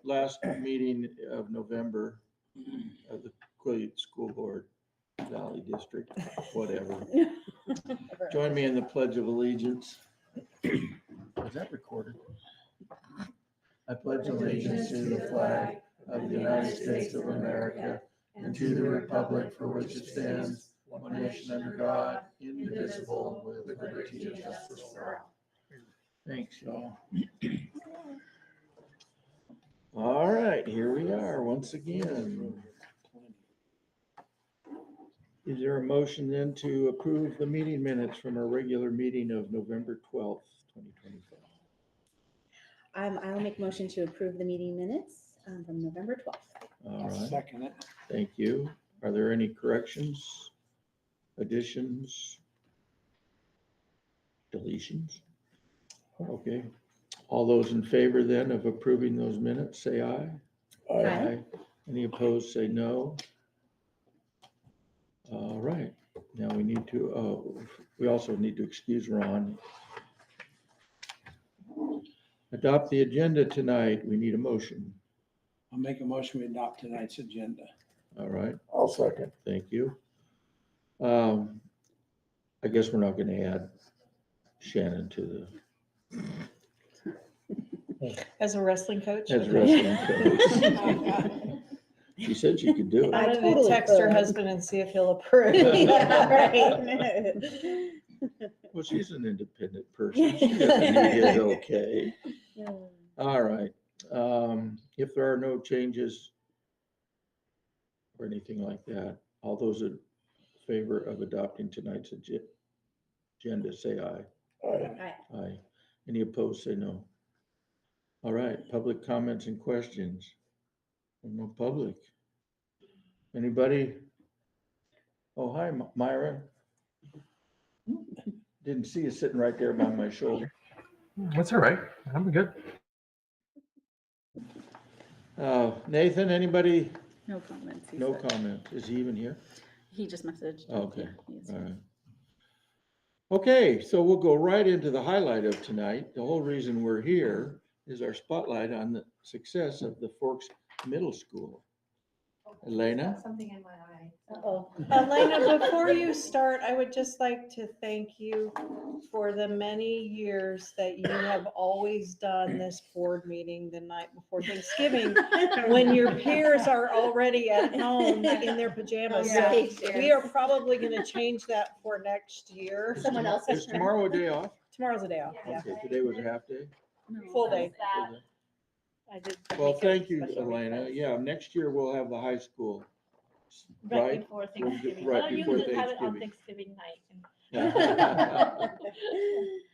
last meeting of November of the Quileute School Board, Valley District, whatever. Join me in the Pledge of Allegiance. Is that recorded? I pledge allegiance to the flag of the United States of America and to the republic for which it stands, one nation under God, indivisible, with liberty and justice for all. Thanks, y'all. All right, here we are once again. Is there a motion then to approve the meeting minutes from our regular meeting of November 12th, 2025? I'll make motion to approve the meeting minutes from November 12th. All right, Second it. thank you. Are there any corrections, additions, deletions? Okay. All those in favor then of approving those minutes, say aye. Aye. Any opposed, say no. All right, now we need to, we also need to excuse Ron. Adopt the agenda tonight. We need a motion. I'll make a motion to adopt tonight's agenda. All right, I'll second. thank you. I guess we're not gonna add Shannon to As a wrestling coach? the, as wrestling coach. She said she could do it. I'm I gonna totally text her could. husband and see if he'll approve. Yeah, right. Well, she's an independent person. She doesn't need his okay. All right. If there are no changes or anything like that, all those in favor of adopting tonight's agenda, say aye. Aye. Aye. Any opposed, say no. All right, public comments and questions. No public. Anybody? Oh, hi, Myra. Didn't see you sitting right there by my shoulder. That's all right. I'm good. Nathan, anybody? No comments. No comment. Is he even here? He just messaged. Okay. Yeah, he is All here. right. Okay, so we'll go right into the highlight of tonight. The whole reason we're here is our spotlight on the success of the Forks Middle School. Elena? Something in my eye. Uh-oh. Elena, before you start, I would just like to thank you for the many years that you have always done this board meeting the night before Thanksgiving, when your peers are already at home in their pajamas. So Right. we are probably going to change that for next year. Someone else Is tomorrow a day off? Tomorrow's a day off, yeah. Okay, today was a half day? Full day. That, I did. Well, make a thank you, special Elena. request. Yeah, next year we'll have the high school. Right Right? before We'll do- Thanksgiving. right Well, I before usually have it on Thanksgiving. Thanksgiving night.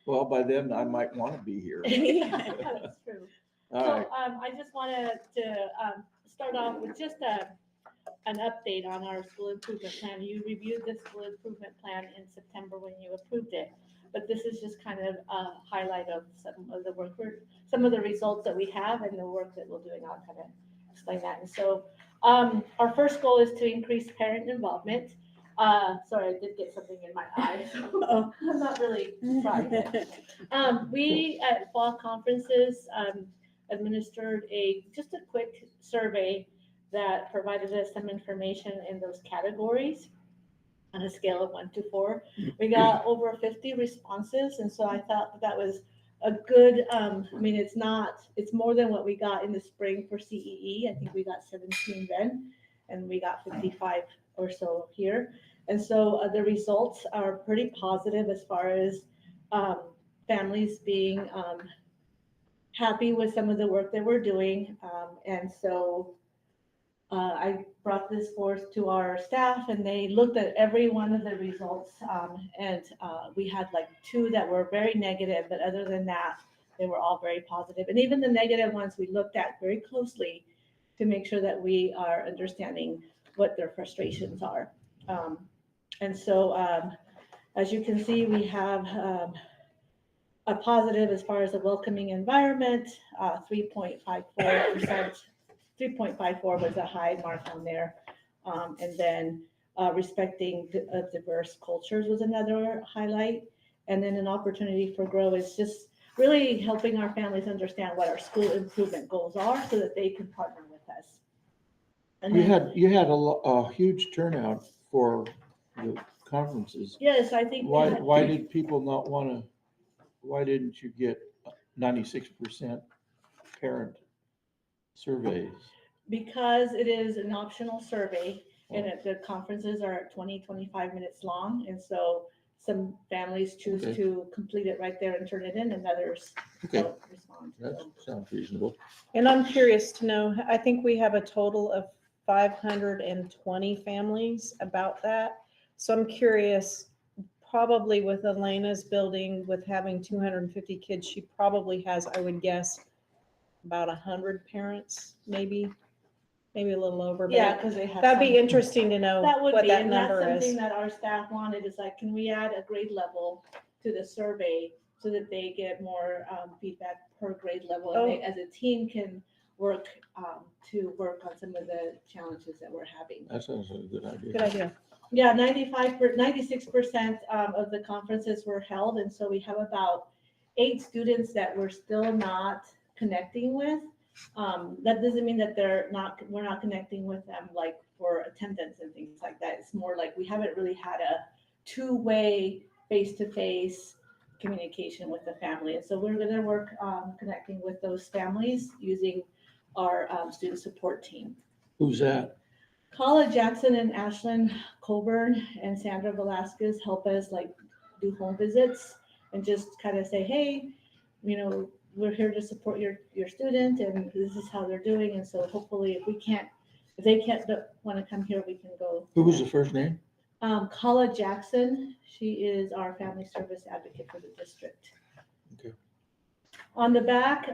Well, by then I might want to be here. That's true. All right, So, I just wanted to, start off with just an update on our school improvement plan. You reviewed the school improvement plan in September when you approved it. But this is just kind of a highlight of some of the work, some of the results that we have and the work that we're doing. I'll kind of explain that. And so, our first goal is to increase parent involvement. Sorry, I did get something in my eye. So I'm not really trying. We at fall conferences administered just a quick survey that provided us some information in those categories on a scale of 1 to 4. We got over 50 responses, and so I thought that was a good, it's more than what we got in the spring for CEE. I think we got 17 then, and we got 55 or so here. And so the results are pretty positive as far as families being happy with some of the work that we're doing. And so I brought this forth to our staff, and they looked at every one of the results. And we had like 2 that were very negative, but other than that, they were all very positive. And even the negative ones we looked at very closely to make sure that we are understanding what their frustrations are. And so, as you can see, we have a positive as far as a welcoming environment, 3.54%. 3.54 was a high mark on there. And then respecting diverse cultures was another highlight. And then an opportunity for growth is just really helping our families understand what our school improvement goals are so that they can partner with us. And You then- had a huge turnout for the conferences. Yes, I think. we had- Why did people not wanna, why didn't you get 96% parent surveys? Because it is an optional survey and the conferences are 20, 25 minutes long. And so some families choose Okay. to complete it right there and turn it in and others Okay, don't respond. that So, sounds reasonable. And I'm curious to know, I think we have a total of 520 families about that. So I'm curious, probably with Elena's building, with having 250 kids, she probably has, I would guess, about 100 parents, maybe a little over. But yeah, because they have. that'd be some- interesting to know That would what be, that and that's number something is. that our staff wanted, is like, can we add a grade level to the survey so that they get more feedback per grade level? And they, as a team, can work to work on some of the challenges that we're having. That sounds like a good idea. Good idea. Yeah, 96% of the conferences were held, and so we have about 8 students that we're still not connecting with. That doesn't mean that we're not connecting with them like for attendance and things like that. It's more like we haven't really had a two-way, face-to-face communication with the family. And so we're gonna work connecting with those families using our student support team. Who's that? Kala Jackson and Ashlyn Colburn and Sandra Velasquez help us like do home visits and just kind of say, hey, we're here to support your student and this is how they're doing. And so hopefully if they can't want to come here, we can go. Who was the first name? Kala Jackson, she is our family service advocate for the district. Okay. On the back,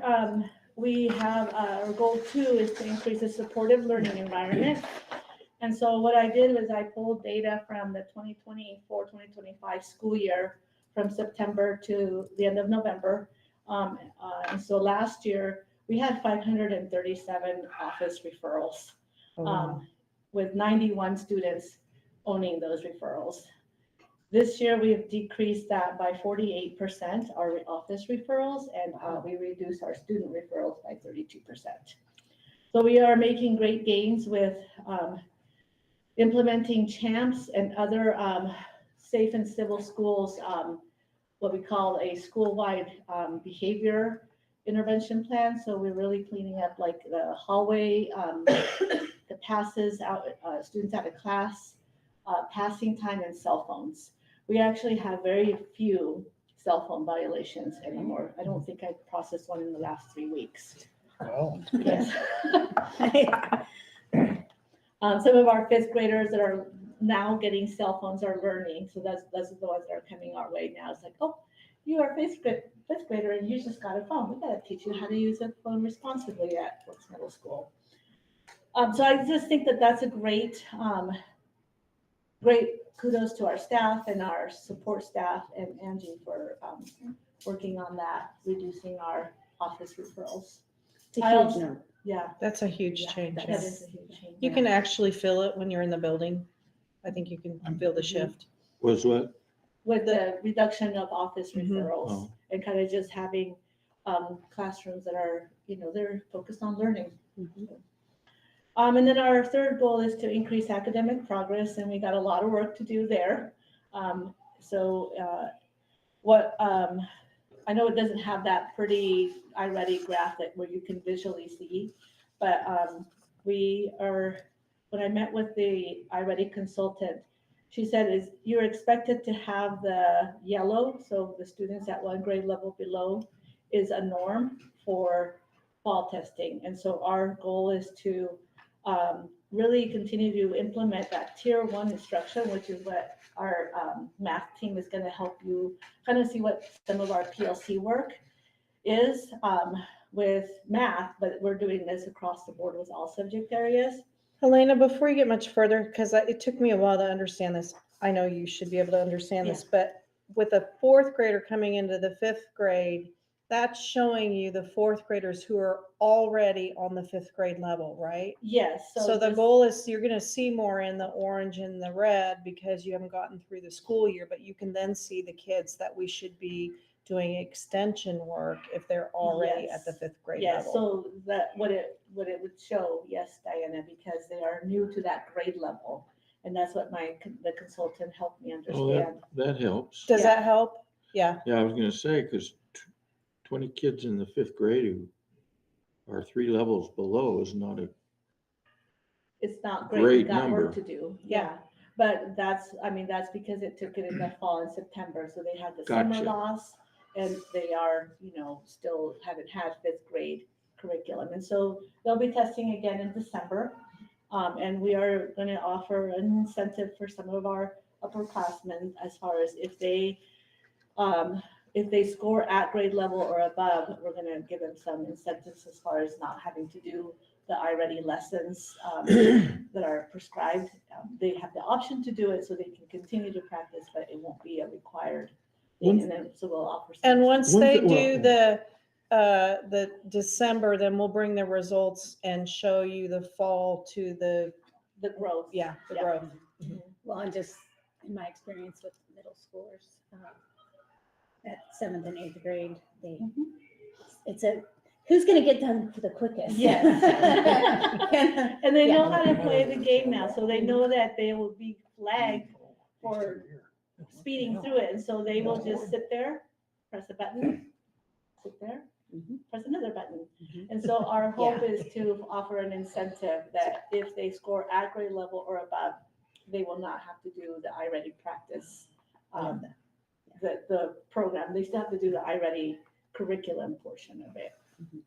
we have our goal 2 is to increase a supportive learning environment. And so what I did was I pulled data from the 2024-2025 school year from September to the end of November. And so last year we had 537 office referrals, with 91 students owning those referrals. This year we've decreased that by 48%, our office referrals, and we reduced our student referrals by 32%. So we are making great gains with implementing CHAMPS and other safe and civil schools, what we call a school-wide behavior intervention plan. So we're really cleaning up like the hallway, the passes out, students out of class, passing time, and cell phones. We actually have very few cell phone violations anymore. I don't think I processed one in the last 3 weeks. Oh. Yes. Some of our 5th graders that are now getting cell phones are learning. So those are the ones that are coming our way now. It's like, oh, you are a 5th grader and you just got a phone. We got to teach you how to use a phone responsibly at Brooks Middle School. So I just think that that's a great kudos to our staff and our support staff and Angie for working on that, reducing our office referrals. It's a I huge also- number. Yeah. That's a huge Yeah, change. That yeah. is a huge change. You can actually feel it when you're in the building. I think you can feel the shift. Was what? With the reduction of office Mhm. referrals Oh. and kind of just having classrooms that are, they're focused on learning. And then our 3rd goal is to increase academic progress, and we got a lot of work to do there. I know it doesn't have that pretty iReady graphic where you can visually see, but when I met with the iReady consultant, she said you're expected to have the yellow, so the students at 1 grade level below is a norm for fall testing. And so our goal is to really continue to implement that tier 1 instruction, which is what our math team is going to help you kind of see what some of our PLC work is with math, but we're doing this across the board with all subject areas. Helena, before you get much further, because it took me a while to understand this. I know you should be able to understand this, but with a 4th grader coming into the 5th grade, that's showing you the 4th graders who are already on the 5th grade level, right? Yes. So the goal is you're going to see more in the orange and the red because you haven't gotten through the school year, but you can then see the kids that we should be doing extension work if they're already at the Yes. fifth grade Yes, level. so that, what it would show, yes, Diana, because they are new to that grade level. And that's what the consultant helped me Oh, understand. that helps. Does Yeah. that help? Yeah. Yeah, I was gonna say, because 20 kids in the fifth grade who are 3 levels below is not a, It's not great, we Great got work number. to do, Yeah. yeah. But that's because it took it in the fall and September, so they had the summer Gotcha. loss. And they are, still haven't had fifth grade curriculum, and so they'll be testing again in December. And we are gonna offer an incentive for some of our upperclassmen as far as if they score at grade level or above, we're gonna give them some incentives as far as not having to do the iReady lessons that are prescribed. They have the option to do it so they can continue to practice, but it won't be a required thing. And then, so we'll offer. some And once One they thing- do the December, then we'll bring the results and show you the fall to the growth. Yeah, the Yeah. growth. Well, and just in my experience with middle schoolers, at 7th and 8th grade, it's who's gonna get done the quickest? Yes. And- And they know Yeah. how to play the game now, so they know that they will be flagged for speeding through it, and so they will just sit there, press a button, sit there, Mhm. press another button. Mhm. And so our hope is to offer an incentive that if they score at grade level or above, they will not have to do the iReady practice. The program, they still have to do the iReady curriculum portion of it.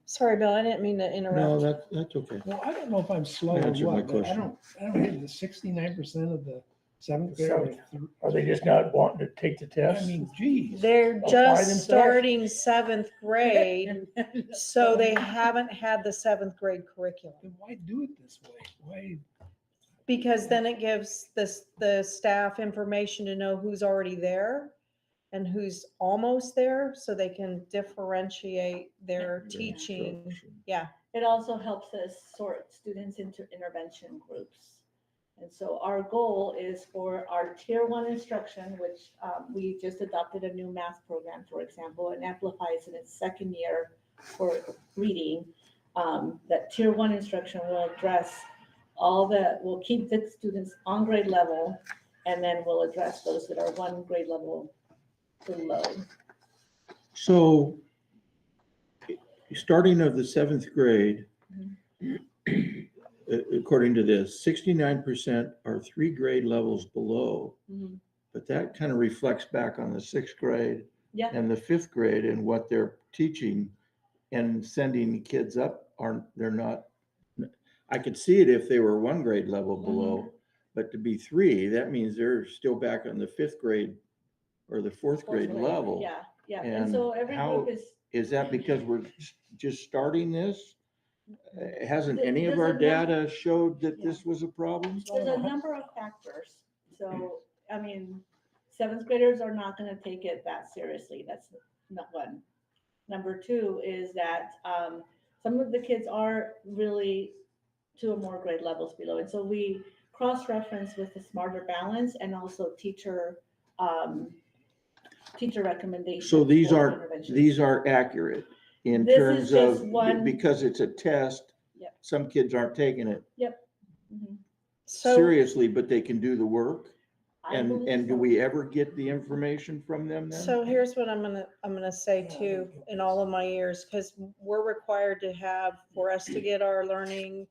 Sorry, Bill, I didn't mean to no, interrupt. that's okay. Well, I don't know if I'm slow or Answer my what, but I question. don't hear the 69% of the seventh grade. Are they just not wanting to take the I test? mean, geez. They're Apply just themselves. starting seventh grade, so they haven't had the seventh grade curriculum. Then why do it this way? Why? Because then it gives the staff information to know who's already there and who's almost there, so they can differentiate their teaching. Yeah, It also helps us sort students into intervention groups. And so our goal is for our tier 1 instruction, which we just adopted a new math program, for example, and amplifies in its second year for reading. That tier 1 instruction will address we'll keep the students on grade level, and then we'll address those that are one grade level below. So, starting of the 7th grade, according to this, 69% are 3 grade levels below. Mhm. But that kind of reflects back on the 6th grade Yeah. and the 5th grade and what they're teaching and sending kids up they're not, I could see it if they were 1 grade level below, but to be 3, that means they're still back on the 5th grade or the 4th grade level. Yeah, yeah. And And so every how- group is. Is that because we're just starting this? Hasn't any of There's our a num- data showed that this was a problem? There's a number of factors. So, I mean, 7th graders are not gonna take it that seriously. That's not one. Number 2 is that some of the kids are really 2 or more grade levels below. And so we cross-reference with the Smarter Balance and also teacher recommendations. So these for aren't, interventions. these are accurate in This is terms just of, one- because it's a test, Yep. some kids aren't taking it Mhm. so seriously, but they can do the work. I And believe do so. we ever get the information from them then? So here's what I'm gonna say too, in all of my years, because we're required to have, for us to get our learning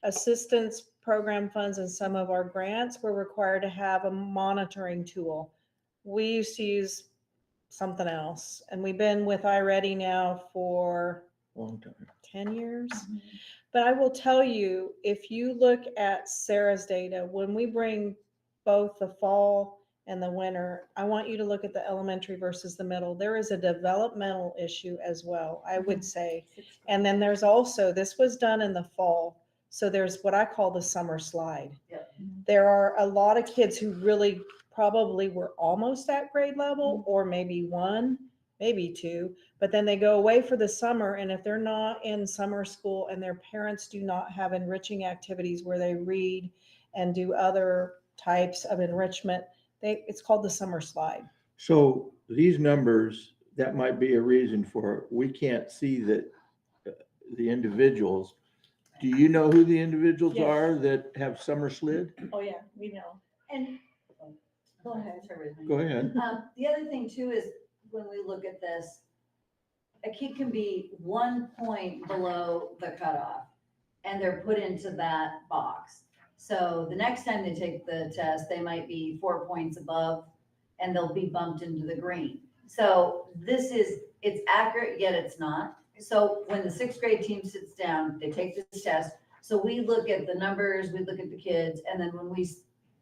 assistance program funds and some of our grants, we're required to have a monitoring tool. We used to use something else, and we've been with iReady now for Long time. 10 years. Mhm. But I will tell you, if you look at Sarah's data, when we bring both the fall and the winter, I want you to look at the elementary versus the middle. There is a developmental issue as well, I would say. And then there's also, this was done in the fall, so there's what I call the summer slide. Yep. There are a lot of kids who really probably were almost at grade level, or maybe 1, maybe 2, but then they go away for the summer, and if they're not in summer school and their parents do not have enriching activities where they read and do other types of enrichment, it's called the summer slide. So these numbers that might be a reason for it. We can't see that the individuals. Do you know who the individuals Yes. are that have summer slid? Oh, yeah, we know. And, Go ahead. Go ahead. the other thing too is when we look at this, a kid can be 1 point below the cutoff and they're put into that box. So the next time they take the test, they might be 4 points above and they'll be bumped into the green. So it's accurate, yet it's not. So when the 6th grade team sits down, they take this test. So we look at the numbers, we look at the kids, and then when we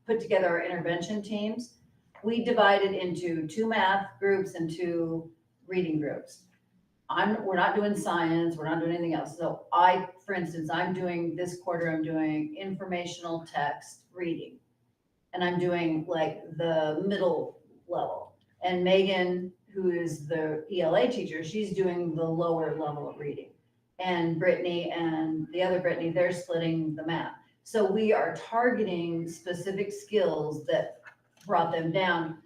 put together our intervention teams, we divide it into 2 math groups and 2 reading groups. We're not doing science, we're not doing anything else. So for instance, this quarter, I'm doing informational text reading. And I'm doing like the middle level. And Megan, who is the ELA teacher, she's doing the lower level of reading. And Brittany and the other Brittany, they're splitting the math. So we are targeting specific skills that brought them down.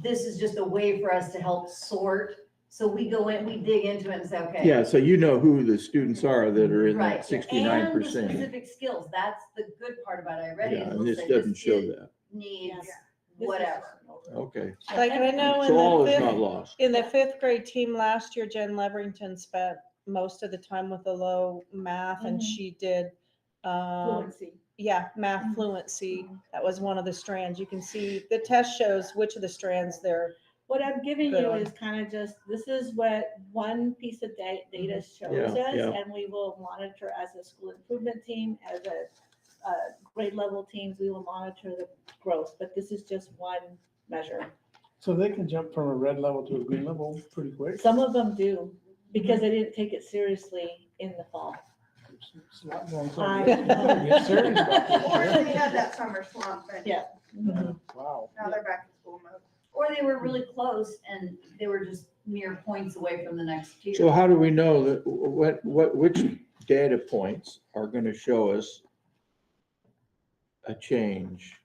This is just a way for us to help sort. So we go in, we dig into it and say, okay. Yeah, so you know who the students are that are in Right. that 69%. And the specific skills, that's the good part about it already. Yeah, is and we'll this say doesn't show kid that. Needs This is whatever. Okay, Like I know so all in is the not fifth, lost. in the 5th grade team last year, Jen Leverington spent most of the time with the low math and Mhm. she did, Fluency. math Mhm. fluency. That was one of the strands. You can see the test shows which of the strands they're, What I'm giving Good you on. is kind of just, this is what one piece of data shows Yeah, us, yeah. and we will monitor as a school improvement team, as a grade level teams, we will monitor the growth, but this is just one measure. So they can jump from a red level to a green level pretty quick. Some of them do, because they didn't take it seriously in the fall. It's a lot more I- important. Get serious about this, Or yeah. they had that summer slump and Yeah. Wow. now they're back in school mode. Or they were really close and they were just mere points away from the next tier. So how do we know that, which data points are gonna show us a change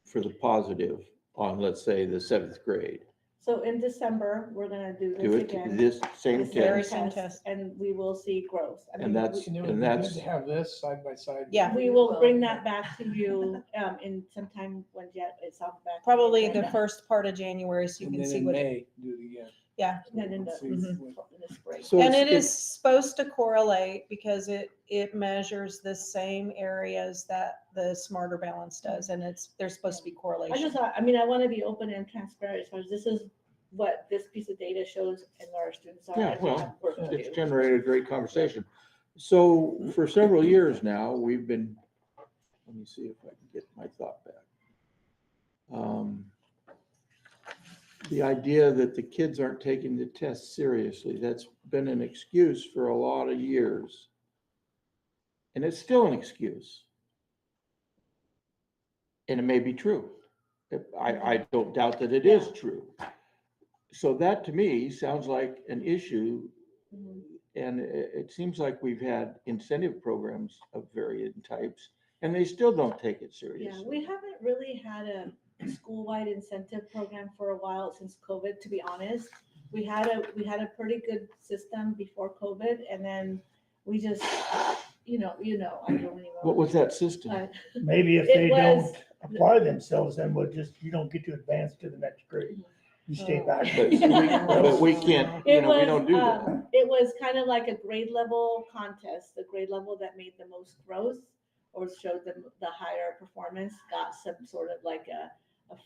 for the positive on, let's say, the 7th grade? So in December, we're gonna do Do this it, again. this same this very test, Same test. And we will see growth. I and mean, that's, And it would and be good that's, to have this side by side. Yeah. we will bring that back to you, in sometime when it's off back. probably the agenda. first part of January, so you And can then see in what, May, do it again. yeah. Then in the, See Mhm. what- in the spring. so And it it's- is supposed to correlate because it measures the same areas that the Smarter Balance does, and there's supposed to be I correlation. I want to be open and transparent as far as this is what this piece of data shows and where our students are. Yeah, and we well, have work to it's do. generated a great conversation. So for several years now, we've been, let me see if I can get my thought back. The idea that the kids aren't taking the test seriously, that's been an excuse for a lot of years. And it's still an excuse. And it may be true. I don't doubt that it is true. So that to me sounds like an issue. Mhm. And it seems like we've had incentive programs of varying types, and they still don't take it Yeah, seriously. we haven't really had a school-wide incentive program for a while since COVID, to be honest. We had a pretty good system before COVID, and then we just, I don't even. What was that system? Maybe if It they was- don't apply themselves, then you don't get to advance to the next grade. You stay back. But we can't, we don't do that. It was kind of like a grade level contest. The grade level that made the most growth or showed the higher performance got some sort of like a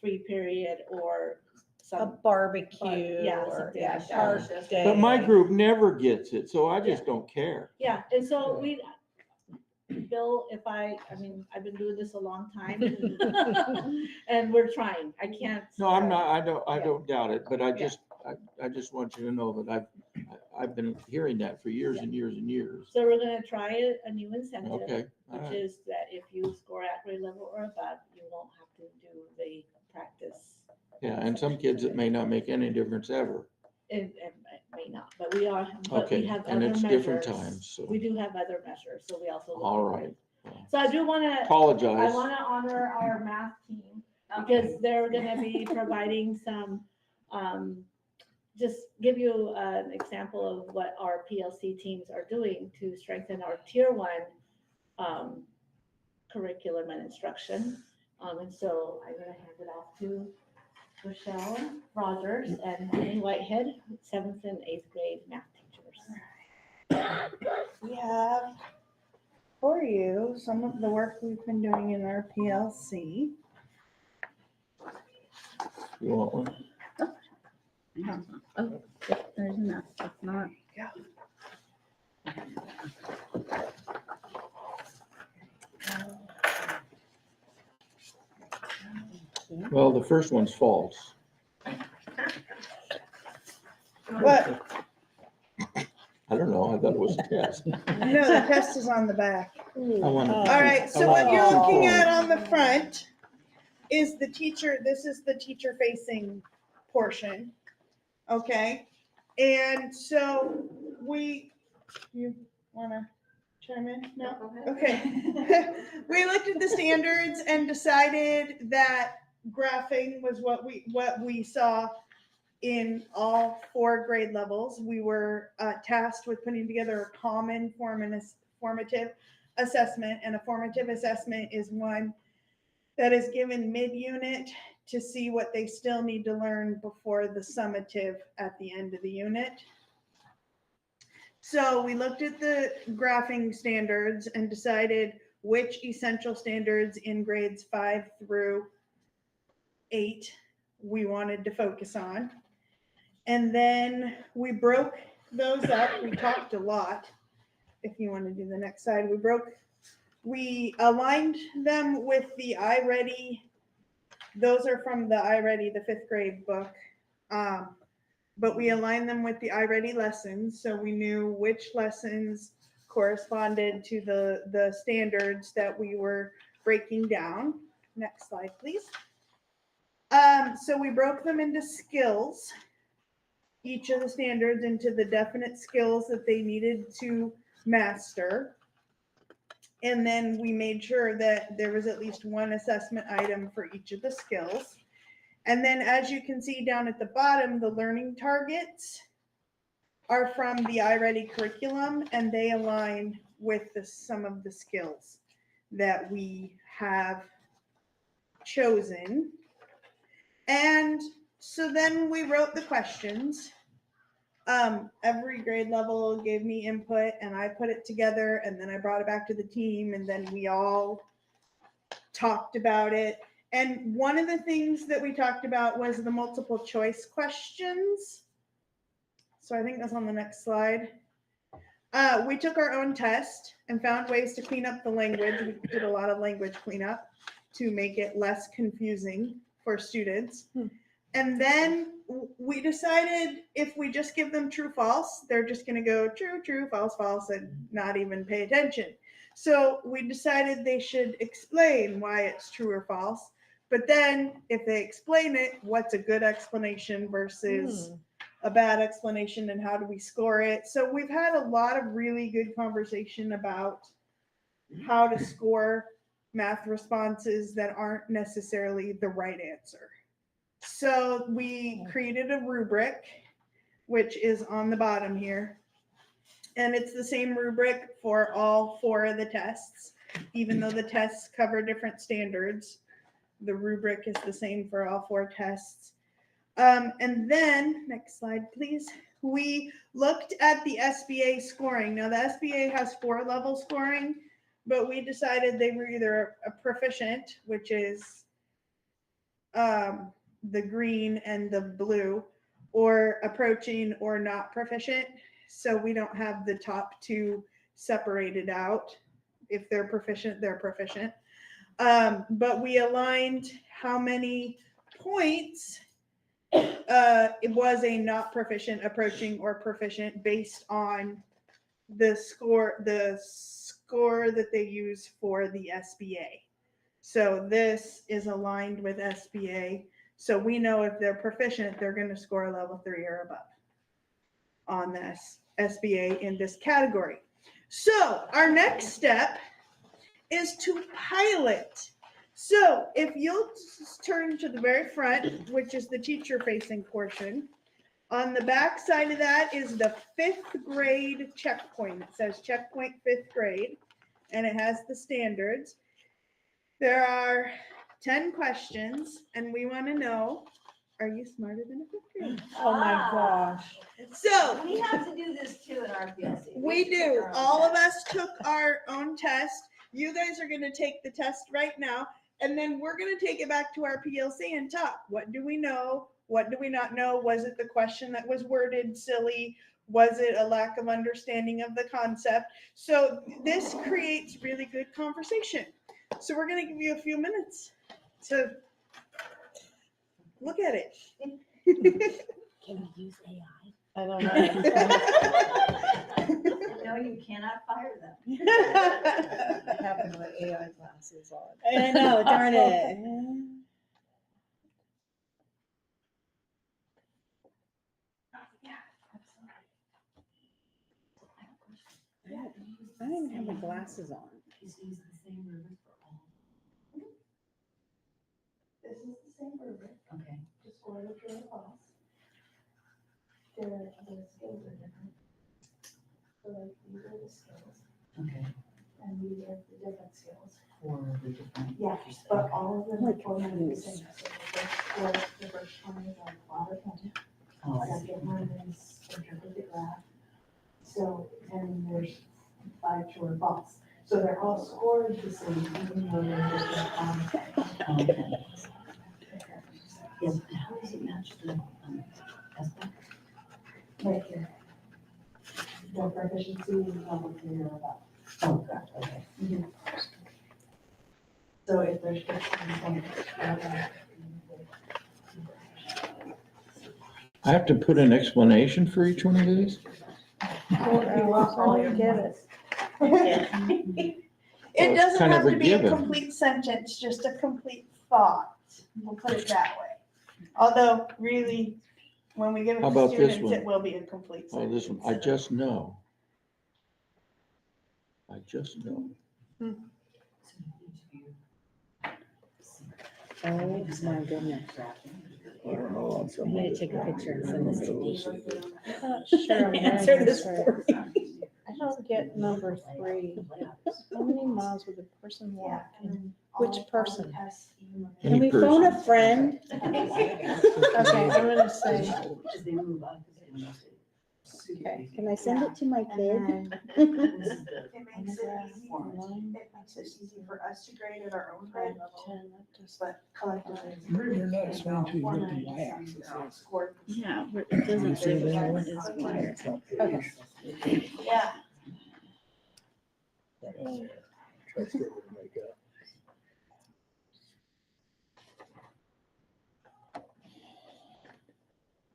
free period or A some. barbecue Yeah, or, something yeah, like that. art Just- day. But my group never gets it, so I just don't care. Yeah, and so Bill, I've been doing this a long time and we're trying. I can't. No, I'm not, I Yeah. don't doubt it, but I Yeah. just want you to know that I've been hearing that for years and years and years. So we're gonna try a new incentive. Okay, all Which right. is that if you score at grade level or above, you won't have to do the practice. Yeah, and some kids, it may not make any difference ever. It may not, but we have Okay, other and it's different measures. times, so, We do have other measures, so we also. look all at right. it. So I do wanna, I Apologize. wanna honor our math team because they're gonna be providing some, just give you an example of what our PLC teams are doing to strengthen our tier one curriculum and instruction. And so I'm gonna hand it off to Rochelle Rogers and Bonnie Whitehead, 7th and 8th grade math teachers. We have for you some of the work we've been doing in our PLC. You want one? Oh, there's enough. It's not. Well, the first one's false. What? I don't know. I thought it was a test. No, the test is on the back. I want to. All right, so what you're looking at on the front is the teacher, this is the teacher facing portion. Okay, and so you wanna chime in? No? Okay. We looked at the standards and decided that graphing was what we saw in all 4 grade levels. We were tasked with putting together a common formative assessment, and a formative assessment is one that is given mid-unit to see what they still need to learn before the summative at the end of the unit. So we looked at the graphing standards and decided which essential standards in grades 5 through 8 we wanted to focus on. And then we broke those up. We talked a lot. If you want to do the next slide, we aligned them with the iReady. Those are from the iReady, the 5th grade book. But we aligned them with the iReady lessons. So we knew which lessons corresponded to the standards that we were breaking down. Next slide, please. So we broke them into skills, each of the standards into the definite skills that they needed to master. And then we made sure that there was at least one assessment item for each of the skills. And then as you can see down at the bottom, the learning targets are from the iReady curriculum, and they align with some of the skills that we have chosen. And so then we wrote the questions. Every grade level gave me input, and I put it together, and then I brought it back to the team, and then we all talked about it. And one of the things that we talked about was the multiple choice questions. So I think that's on the next slide. We took our own test and found ways to clean up the language. We did a lot of language cleanup to make it less confusing for students. And then we decided if we just give them true, false, they're just going to go true, true, false, false, and not even pay attention. So we decided they should explain why it's true or false. But then if they explain it, what's a good explanation versus a bad explanation, and how do we score it? So we've had a lot of really good conversation about how to score math responses that aren't necessarily the right answer. So we created a rubric, which is on the bottom here. And it's the same rubric for all 4 of the tests, even though the tests cover different standards. The rubric is the same for all 4 tests. And then, next slide, please. We looked at the SBA scoring. Now, the SBA has 4 level scoring, but we decided they were either a proficient, which is the green and the blue, or approaching or not proficient. So we don't have the top 2 separated out. If they're proficient, they're proficient. But we aligned how many points it was a not proficient, approaching, or proficient based on the score that they use for the SBA. So this is aligned with SBA. So we know if they're proficient, they're going to score a level 3 or above on this SBA in this category. So our next step is to pilot. So if you'll turn to the very front, which is the teacher facing portion, On the back side of that is the 5th grade checkpoint. It says checkpoint 5th grade, and it has the standards. There are 10 questions, and we want to know, are you smarter than a 5th grader? Oh my gosh. So We have to do this too in our PLC. we should take do. our own All of test. us took our own test. You guys are going to take the test right now, and then we're going to take it back to our PLC and talk. What do we know? What do we not know? Was it the question that was worded silly? Was it a lack of understanding of the concept? So this creates really good conversation. So we're going to give you a few minutes to look at it. Can we use AI? I don't know. No, you cannot fire them. I have my AI glasses on. I know, darn it. I don't even have my glasses on. He's using the same rubric for all. This is the same rubric, Okay. just for the true or false. The skills are different. So like these are the skills Okay. and these are the different skills. For the different. Yeah, but all of them are Like formatted the these. same. So the first one is like water pen, Oh, the I see. second one is interpretive graph. So, and there's 5 true or false. So they're all scored the same, even though they're different. Okay. Yes, but how does it match the, aspect? Right here. The proficiency is level 3 or above. Oh, God, okay. So if there's 15 points. I have to put an explanation for each one of these? All you get it. It it's doesn't kind of have a to be a given. complete sentence, just a complete thought. We'll put it that way. Although really, when we give it How to about this students, one? it will be a complete Oh, sentence. this one, I just know. I just know. Oh my goodness. I don't know. I'm gonna take a picture and send this to Dee. I'm not sure. I'm Answer gonna this answer. for me. I don't get number 3. How many miles would a person walk? Which person? Can we Any phone a person. friend? Okay, I'm gonna say, As they move up. okay. Can I send it to my kid? It makes it easy. It makes it easy for us to grade at our own grade level, 10, that just- but collectively. You're not explaining to you what the y-axis is. Yeah, but it doesn't say See that what one? is wired. Okay. Yeah.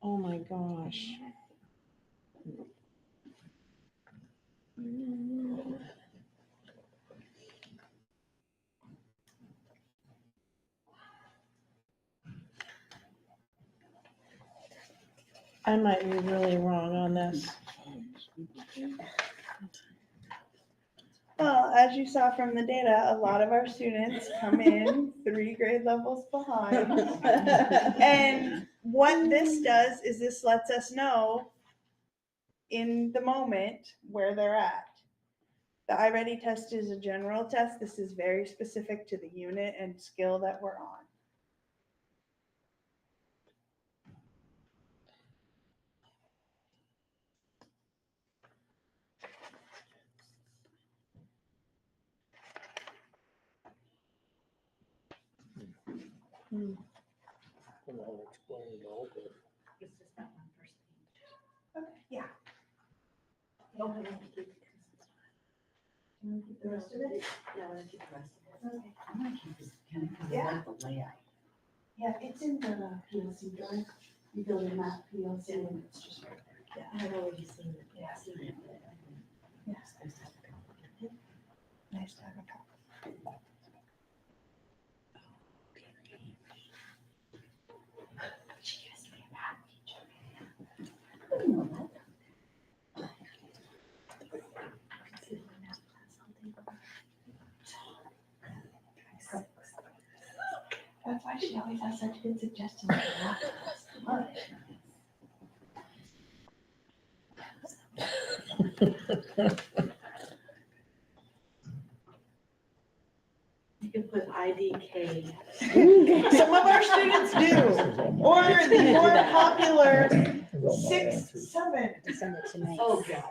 Oh my gosh. I might be really wrong on this. Well, as you saw from the data, a lot of our students come in 3 grade levels behind. And what this does is this lets us know in the moment where they're at. The iReady test is a general test. This is very specific to the unit and skill that we're on. It's just that one first Okay, yeah. page. You want to keep the rest of it? Yeah, I want to keep the rest of it. Okay. I'm gonna keep this, kind of, because I Yeah. like the layout. Yeah, it's in the PLC drive. You build in that PLC and it's just right there. Yeah, I've already seen it. Yeah. Seen it, but I think it's supposed to have a couple. Nice to have a copy. That's why she always has such good suggestions. for that. Love it. You can put IDK. Some of our students do, or the more popular six, seven. Send it to me. Oh, God.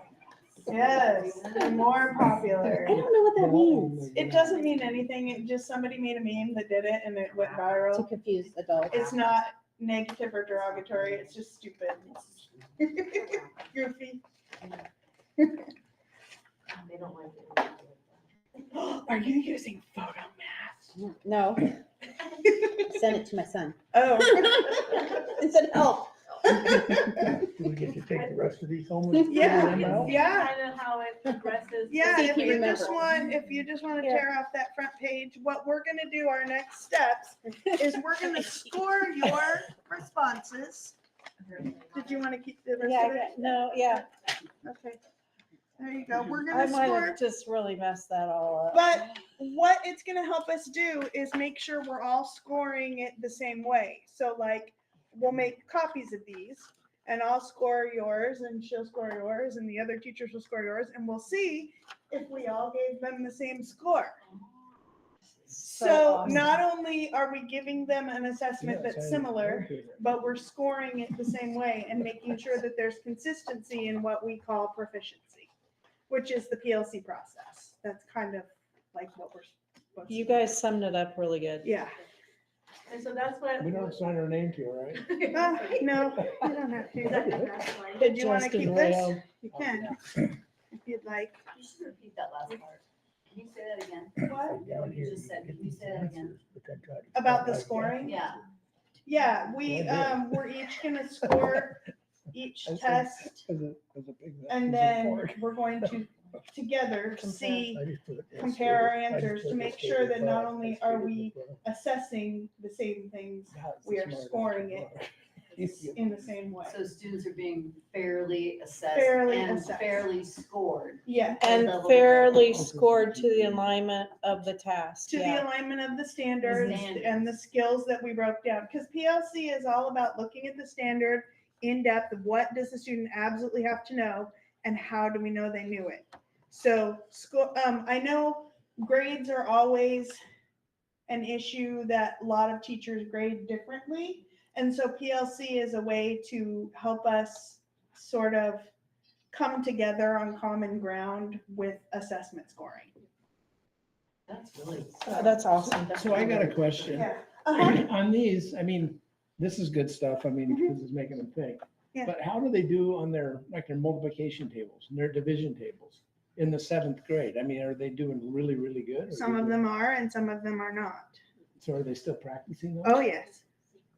Yes, the more I popular. don't know what that means. It doesn't mean anything. It just somebody made a meme that did it and it went To viral. confuse adults. It's not negative or derogatory. It's just stupid. Goofy. They don't like it. Are you using photo math? No. Send it to my son. Oh. It said help. Do we get to take the rest of these home? and Yeah, figure them out? yeah. Kind of how it progresses. Yeah, See if if you you just remember. want to Yeah. tear off that front page, what we're gonna do, our next steps, is we're gonna score your responses. Did you want to keep the rest Yeah, of it? no, yeah, Okay. There you go. We're I gonna might score, have just really messed that all up. but what it's gonna help us do is make sure we're all scoring it the same way. So like, we'll make copies of these and I'll score yours and she'll score yours and the other teachers will score yours and we'll see if we all gave them the same score. So awesome. not only are we giving them an assessment that's similar, but we're scoring it the same way and making sure that there's consistency in what we call proficiency, which is the PLC process. That's kind of like what we're supposed to You do. guys summed it up really good. Yeah. And so that's what. We don't sign our name to it, right? No, you don't have Is that to. the best one? Did you want to Justin keep this? Rail. You can, if you'd like. You should repeat that last part. Can you say that again? What? What you just said, can you say that again? About the scoring? Yeah. Yeah, we're each gonna score each test and then we're going to together see, compare our answers to make sure that not only are we assessing the same things, we are scoring it in the same way. So students are being fairly assessed Fairly and assessed. fairly scored. Yeah, And Level fairly development. scored to the alignment of the task, to the yeah. alignment of the standards Standards. and the skills that we broke down. Because PLC is all about looking at the standard in depth of what does the student absolutely have to know and how do we know they knew it. So I know grades are always an issue that a lot of teachers grade differently. And so PLC is a way to help us sort of come together on common ground with assessment scoring. That's really. That's awesome. So I got a question. Yeah. Uh-huh. On these, I mean, this is good stuff. I mean, because it's making them think. Yeah. But how do they do on their, like their multiplication tables and their division tables in the 7th grade? I mean, are they doing really, really good? or Some they of doing- them are and some of them are not. So are they still practicing those? Oh, yes.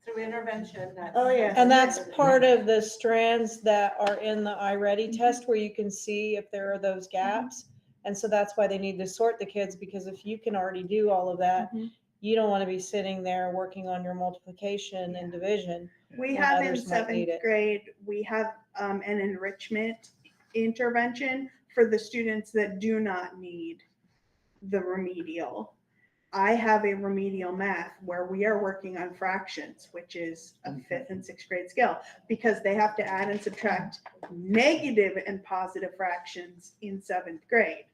Through intervention, that's. Oh, yes. And that's part of the strands that are in the iReady test where you can see if there are those gaps. And so that's why they need to sort the kids, because if you can already do all of that, Mhm. you don't want to be sitting there working on your multiplication and division. We And have in others might need 7th it. grade, we have an enrichment intervention for the students that do not need the remedial. I have a remedial math where we are working on fractions, which is a 5th and 6th grade scale, because they have to add and subtract negative and positive fractions in 7th grade.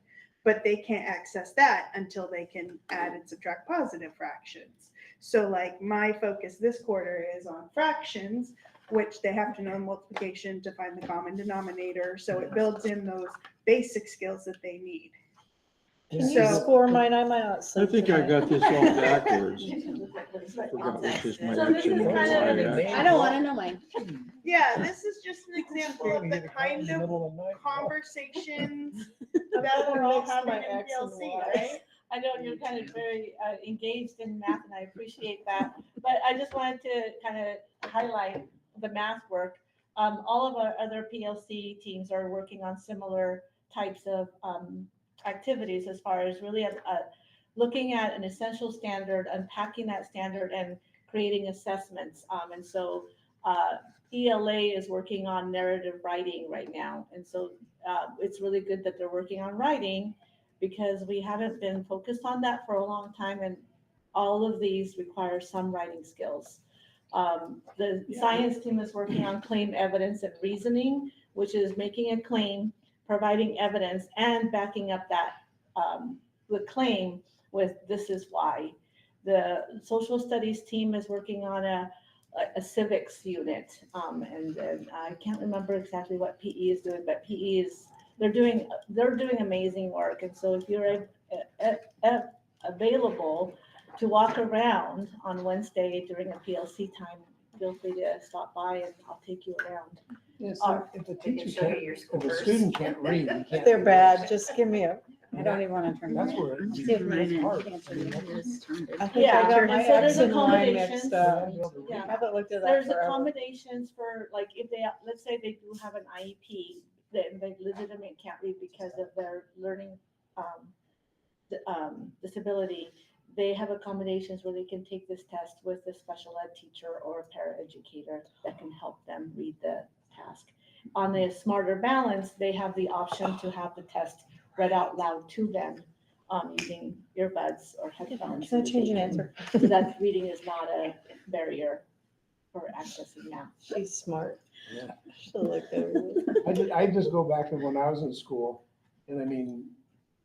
But they can't access that until they can add and subtract positive fractions. So like my focus this quarter is on fractions, which they have to know multiplication to find the common denominator. So it builds in those basic skills that they need. Can you So- score mine? I might not. I send think I tonight. got this all backwards. Forgot Forgot which is my So this is dictionary. kind of- Yeah. I don't want to know mine. Yeah, this is just an example of the kind of conversations that we're all Mix having my in X and PLC, Y. right? I know you're kind of very engaged in math and I appreciate that, but I just wanted to kind of highlight the math work. All of our other PLC teams are working on similar types of activities as far as really looking at an essential standard, unpacking that standard and creating assessments. And so ELA is working on narrative writing right now. And so it's really good that they're working on writing because we haven't been focused on that for a long time. And all of these require some writing skills. The science team is working on claim evidence and reasoning, which is making a claim providing evidence and backing up that, the claim with this is why. The social studies team is working on a civics unit, and I can't remember exactly what PE is doing, but PE is, they're doing amazing work. And so if you're available to walk around on Wednesday during a PLC time, feel free to stop by and I'll take you around. Yeah, so if the teacher show you can't, your if school the first. student can't read, you can't. They're do bad, this. just give me a, I don't even want to turn That's mine where on. it See if mine becomes hard. is turned I in. think I got my and so X there's and Y mixed accommodations. up. Yeah. I haven't looked at that There's forever. accommodations for, like, if they, let's say they do have an IEP, then they legitimately can't read because of their learning, disability. They have accommodations where they can take this test with a special ed teacher or a paraeducator that can help them read the task. On the Smarter Balance, they have the option to have the test read out loud to them, using earbuds or headphones. Can I change an answer? So that reading is not a barrier for accessing that. She's smart. Yeah. She'll look over. I just go back to when I was in school, and I mean,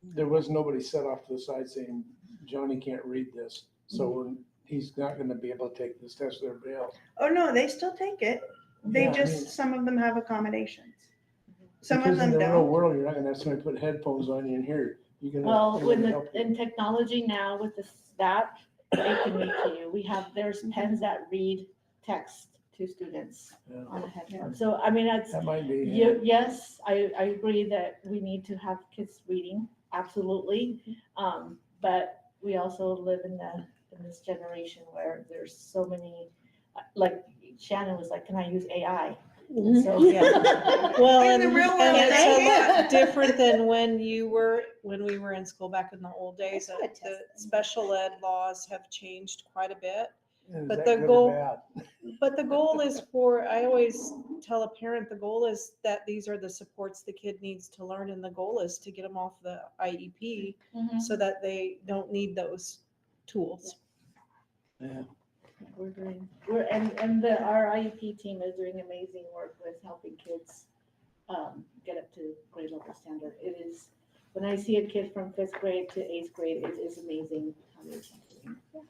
there was nobody set off to the side saying, Johnny can't read this, so he's not gonna be able to take this test with everybody else. Oh, no, they still take it. They Yeah, I mean- just, some of them have accommodations. Some of Because in them the real don't. world, you're not gonna have somebody put headphones on you and hear, you can. Well, in technology now with this, that, they can read to you. There's pens that read text to students on a headphone. So, I mean, that's, That might be. yes, I agree that we need to have kids reading, absolutely. But we also live in this generation where there's so many, like Shannon was like, can I use AI? And so, Yeah. Well, In the and real world, and it's a yeah. lot different than when we were in school back in the old days. I could The test special ed laws have changed quite a bit. Is but that the good or goal- bad? But the goal is I always tell a parent, the goal is that these are the supports the kid needs to learn, and the goal is to get them off the IEP so that they don't need those tools. Yeah. our IEP team is doing amazing work with helping kids get up to grade level standard. It is, when I see a kid from 5th grade to 8th grade, it is amazing how they're doing. So,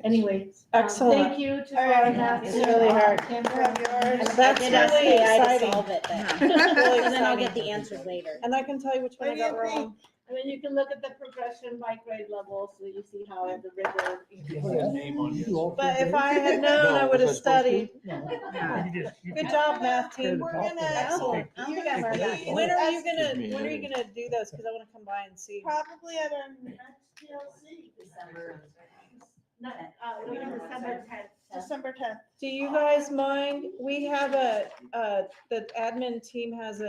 anyway, Excellent. thank you to All right, our math. it's really hard. Kim, You have yours. That's I did ask really AI to exciting. solve it then. Really And then I'll exciting. get the answers later. And I can tell you which one I What do you got wrong. And then you can look at the progression by grade level, so you see how the rigor. Put a name on this. But if I had known, I would have studied. Yeah. Good job, math team. We're gonna, Excellent. I don't think I've heard that. When are you Excuse me, gonna do those? Because I want to come by and see. probably at our next TLC, December. December 10th. December 10th. Do you guys mind? We have the admin team has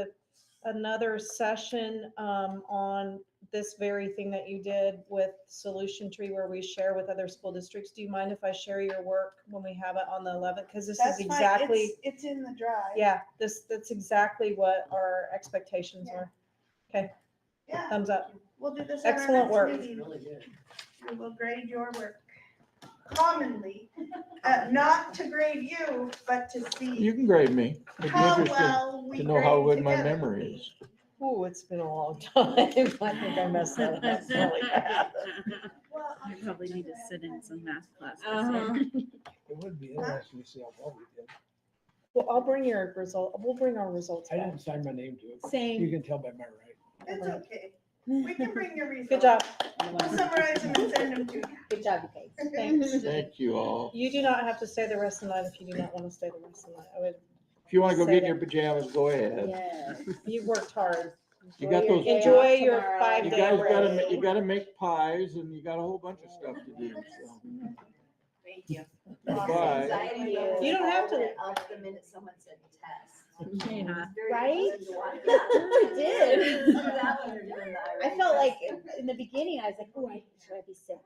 another session on this very thing that you did with Solution Tree, where we share with other school districts. Do you mind if I share your work when we have it on the 11th? Because this That's is fine. exactly, It's in the drive. yeah, that's exactly what our expectations were. Okay, Yeah, thumbs up. we'll do this at our Excellent next work. meeting. We will grade your work commonly, not to grade you, but to You see can grade me. It'd be how interesting well we to know how grade good my together. memory is. Ooh, it's been a long time. I think I messed that up really bad. Well, I probably need to sit in some math classes. It would be interesting to see how well we did. Well, I'll bring your result. We'll bring our results I back. didn't sign my name to it. You Same. can tell by my writing. it's okay. We can bring your results. Good job. We'll summarize them and send them to you. Good job, you guys. Thanks. Thank you all. You do not have to stay the rest of the night if you do not want to stay the rest of the night. I would, If you want to go Say get in that. your pajamas, go ahead. Yes. you worked hard. You got those, Enjoy your tomorrow. 5 you day guys gotta, break. you gotta make pies and you got a whole bunch of stuff to do, so. Thank you. Bye. Anxiety You don't have to. Up the minute someone said test. Yeah. Very Right? interesting to watch. I did. Do that when you're doing the I felt like in the beginning, I was like, oh, should I be sick?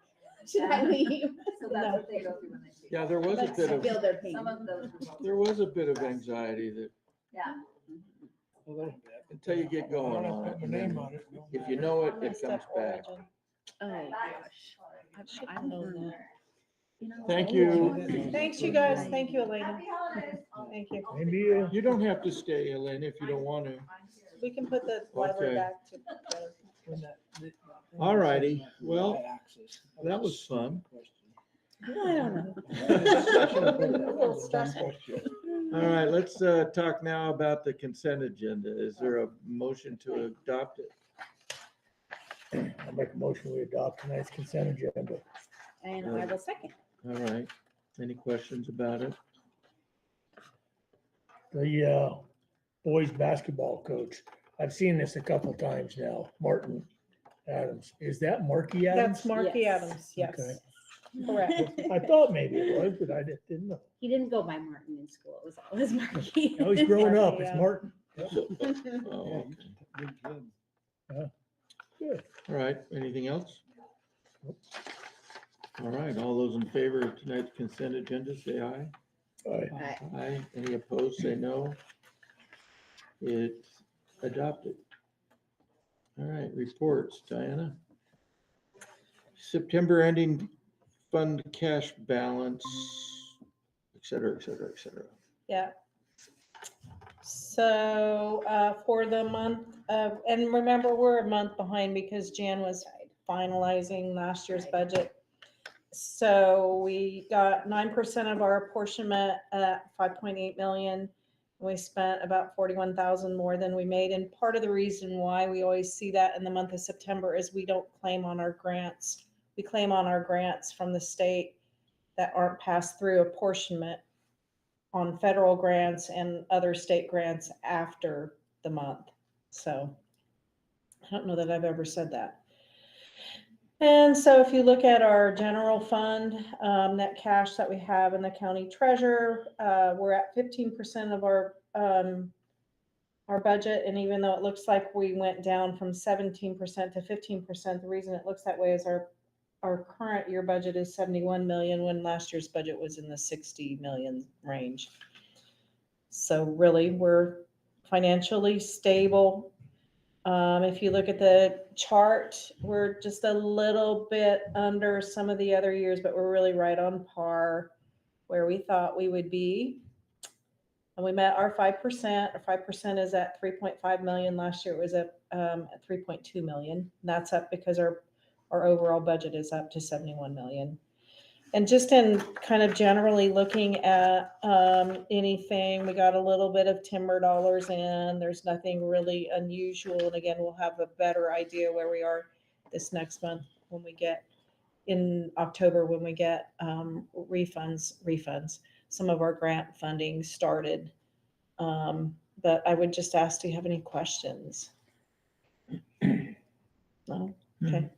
Should I leave? So that's what they go through when they take. Yeah, there was a But bit I of, feel their pain. Some of those results. there was a bit of anxiety that, Yeah. A little bit. until you get going I on wanna it. put my and name then on it. If you know it, I it messed comes up back. origin. Oh, gosh. I know that. Thank you. Thanks, you guys. Thank you, Elena. Happy holidays. Thank you. Maybe you. You don't have to stay, Elaine, if you don't want to. we can put the library Okay. back together. All righty. Well, that was fun. I don't know. A little stressful. All right, let's talk now about the consent agenda. Is there a motion to adopt it? I make a motion, we adopt tonight's consent agenda. And I will second. All right. Any questions about it? The boys basketball coach, I've seen this a couple times now, Martin Adams. Is that Marky Adams? That's Marky Yes. Adams, yes, Okay. correct. I thought maybe it was, but I didn't know. He didn't go by Martin in school. It was always Marky. Now he's growing up, it's Yeah. Martin. Oh, okay. Good. All right, anything else? All right, all those in favor of tonight's consent agenda, say aye. All right. Aye. Aye. Any opposed, say no. It's adopted. All right, reports, Diana. September ending fund cash balance, et cetera, et cetera, et cetera. Yeah. So, for the month of, and remember, we're a month behind because Jan was finalizing last year's budget. So we got 9% of our apportionment at 5.8 million. We spent about 41,000 more than we made. And part of the reason why we always see that in the month of September is we don't claim on our grants. We claim on our grants from the state that aren't passed through apportionment on federal grants and other state grants after the month. So I don't know that I've ever said that. And so if you look at our general fund, net cash that we have in the county treasurer, we're at 15% of our budget. And even though it looks like we went down from 17% to 15%, the reason it looks that way is our current year budget is 71 million when last year's budget was in the 60 million range. So really, we're financially stable. If you look at the chart, we're just a little bit under some of the other years, but we're really right on par where we thought we would be. And we met our 5%. Our 5% is at 3.5 million. Last year it was at 3.2 million. And that's up because our overall budget is up to 71 million. And just in kind of generally looking at anything, we got a little bit of timber dollars in. There's nothing really unusual. And again, we'll have a better idea where we are this next month when we get in October, when we get refunds. Some of our grant funding started. But I would just ask, do you have any questions? No? Okay.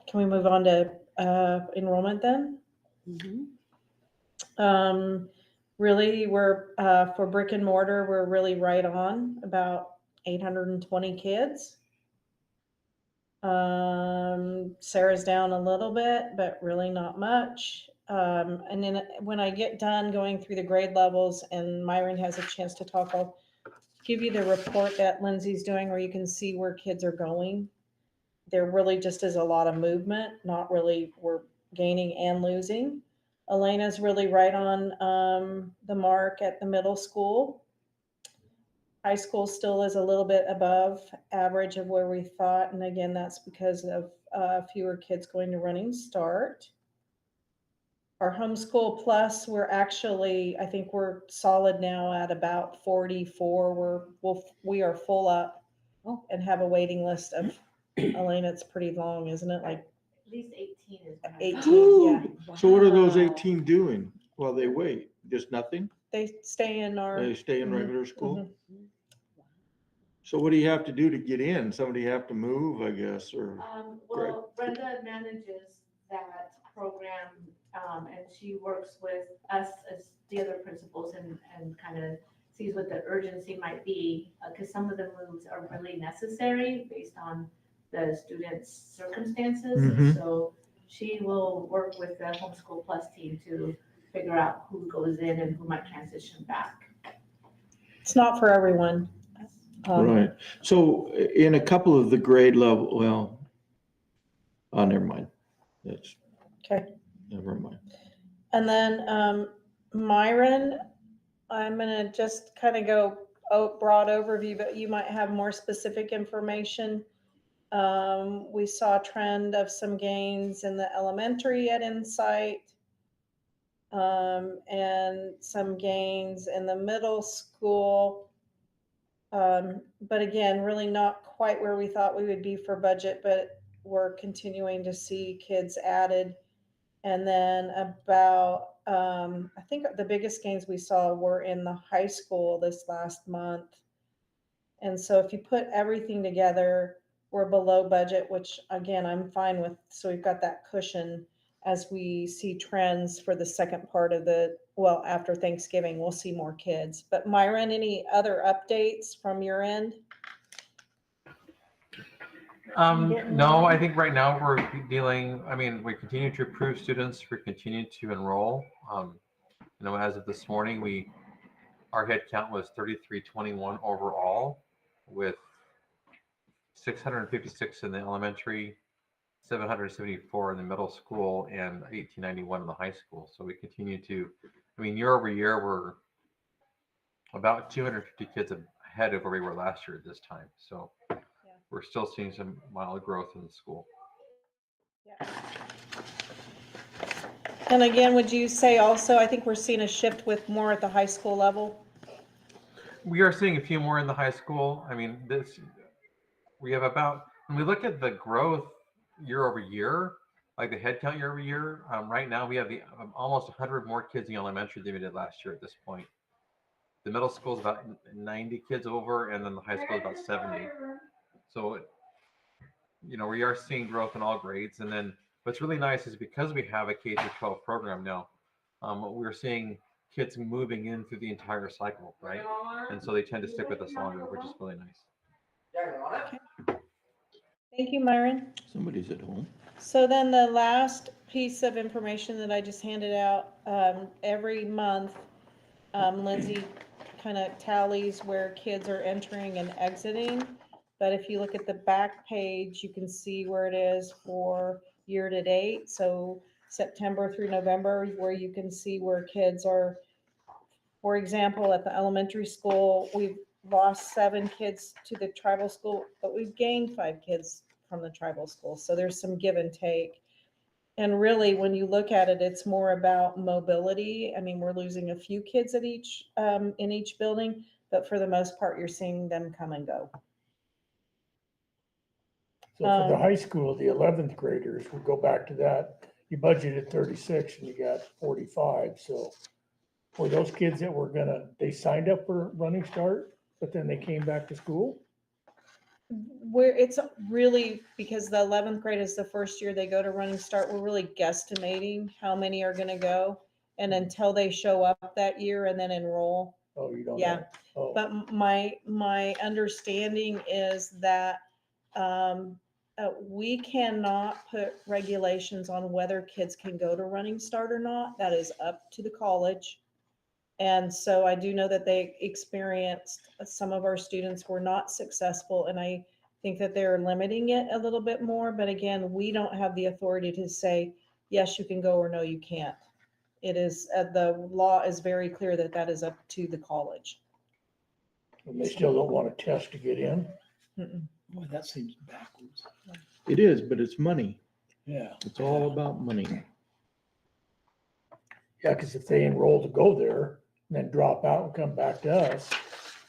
Can we move on to enrollment then? Really, we're for brick and mortar, we're really right on about 820 kids. Sarah's down a little bit, but really not much. And then when I get done going through the grade levels and Myron has a chance to talk, I'll give you the report that Lindsay's doing where you can see where kids are going. There really just is a lot of movement, not really we're gaining and losing. Elena's really right on the mark at the middle school. High school still is a little bit above average of where we thought. And again, that's because of fewer kids going to Running Start. Our homeschool plus, we're actually, I think we're solid now at about 44. We are full up and have a waiting list of, Elena, it's pretty long, isn't it? Like At least 18 is. what I 18, thought. yeah. So what are those Wow. 18 doing while they wait? Just nothing? They stay in our. They stay in Mhm, regular school? mhm. So what do you have to do to get in? Somebody have to move, I guess, or? Well, Brenda manages that program, and she works with us as the other principals and kind of sees what the urgency might be, because some of the moves are really necessary based on the student's circumstances. Mhm. So she will work with the Homeschool Plus team to figure out who goes in and who might transition back. It's not for everyone. Right. So in a couple of the grade level, well, oh, never mind. That's, Okay. never mind. And then Myron, I'm gonna just kind of go broad overview, but you might have more specific information. We saw a trend of some gains in the elementary at Insight, and some gains in the middle school. But again, really not quite where we thought we would be for budget, but we're continuing to see kids added. And then I think the biggest gains we saw were in the high school this last month. And so if you put everything together, we're below budget, which again, I'm fine with. So we've got that cushion as we see trends for the second part of after Thanksgiving, we'll see more kids. But Myron, any other updates from your end? No, I think right now we're dealing, we continue to approve students, we continue to enroll. As of this morning, our head count was 3321 overall, with 656 in the elementary, 774 in the middle school, and 1891 in the high school. So we continue to, year over year, we're about 250 kids ahead of where we were last year at this time. So we're still seeing some mild growth in the school. Yeah. And again, would you say also, I think we're seeing a shift with more at the high school level? We are seeing a few more in the high school. We have when we look at the growth year over year, like the head count year over year, right now we have almost 100 more kids in the elementary than we did last year at this point. The middle school is about 90 kids over, and then the high school is about 70. So, we are seeing growth in all grades. And then what's really nice is because we have a K-12 program now, we're seeing kids moving in through the entire cycle, right? And so they tend to stick with us longer, which is really nice. Thank you, Myron. Somebody's at home. So then the last piece of information that I just handed out, every month, Lindsay kind of tallies where kids are entering and exiting. But if you look at the back page, you can see where it is for year to date. So September through November, where you can see where kids are. For example, at the elementary school, we've lost 7 kids to the tribal school, but we've gained 5 kids from the tribal school. So there's some give and take. And really, when you look at it, it's more about mobility. We're losing a few kids at in each building, but for the most part, you're seeing them come and go. So for the high school, the 11th graders, we'll go back to that. You budgeted 36 and you got 45. So were those kids that they signed up for Running Start, but then they came back to school? It's really, because the 11th grade is the first year they go to Running Start, we're really guesstimating how many are going to go. And until they show up that year and then enroll. Oh, you don't Yeah. know? Oh. But my understanding is that we cannot put regulations on whether kids can go to Running Start or not. That is up to the college. And so I do know that they experienced, some of our students were not successful, and I think that they're limiting it a little bit more. But again, we don't have the authority to say, yes, you can go, or no, you can't. It is, the law is very clear that is up to the college. And they still don't want to test to get in? Mm-mm. Boy, that seems backwards. It is, but it's money. Yeah. It's all about money. Yeah, because if they enroll to go there and then drop out and come back to us,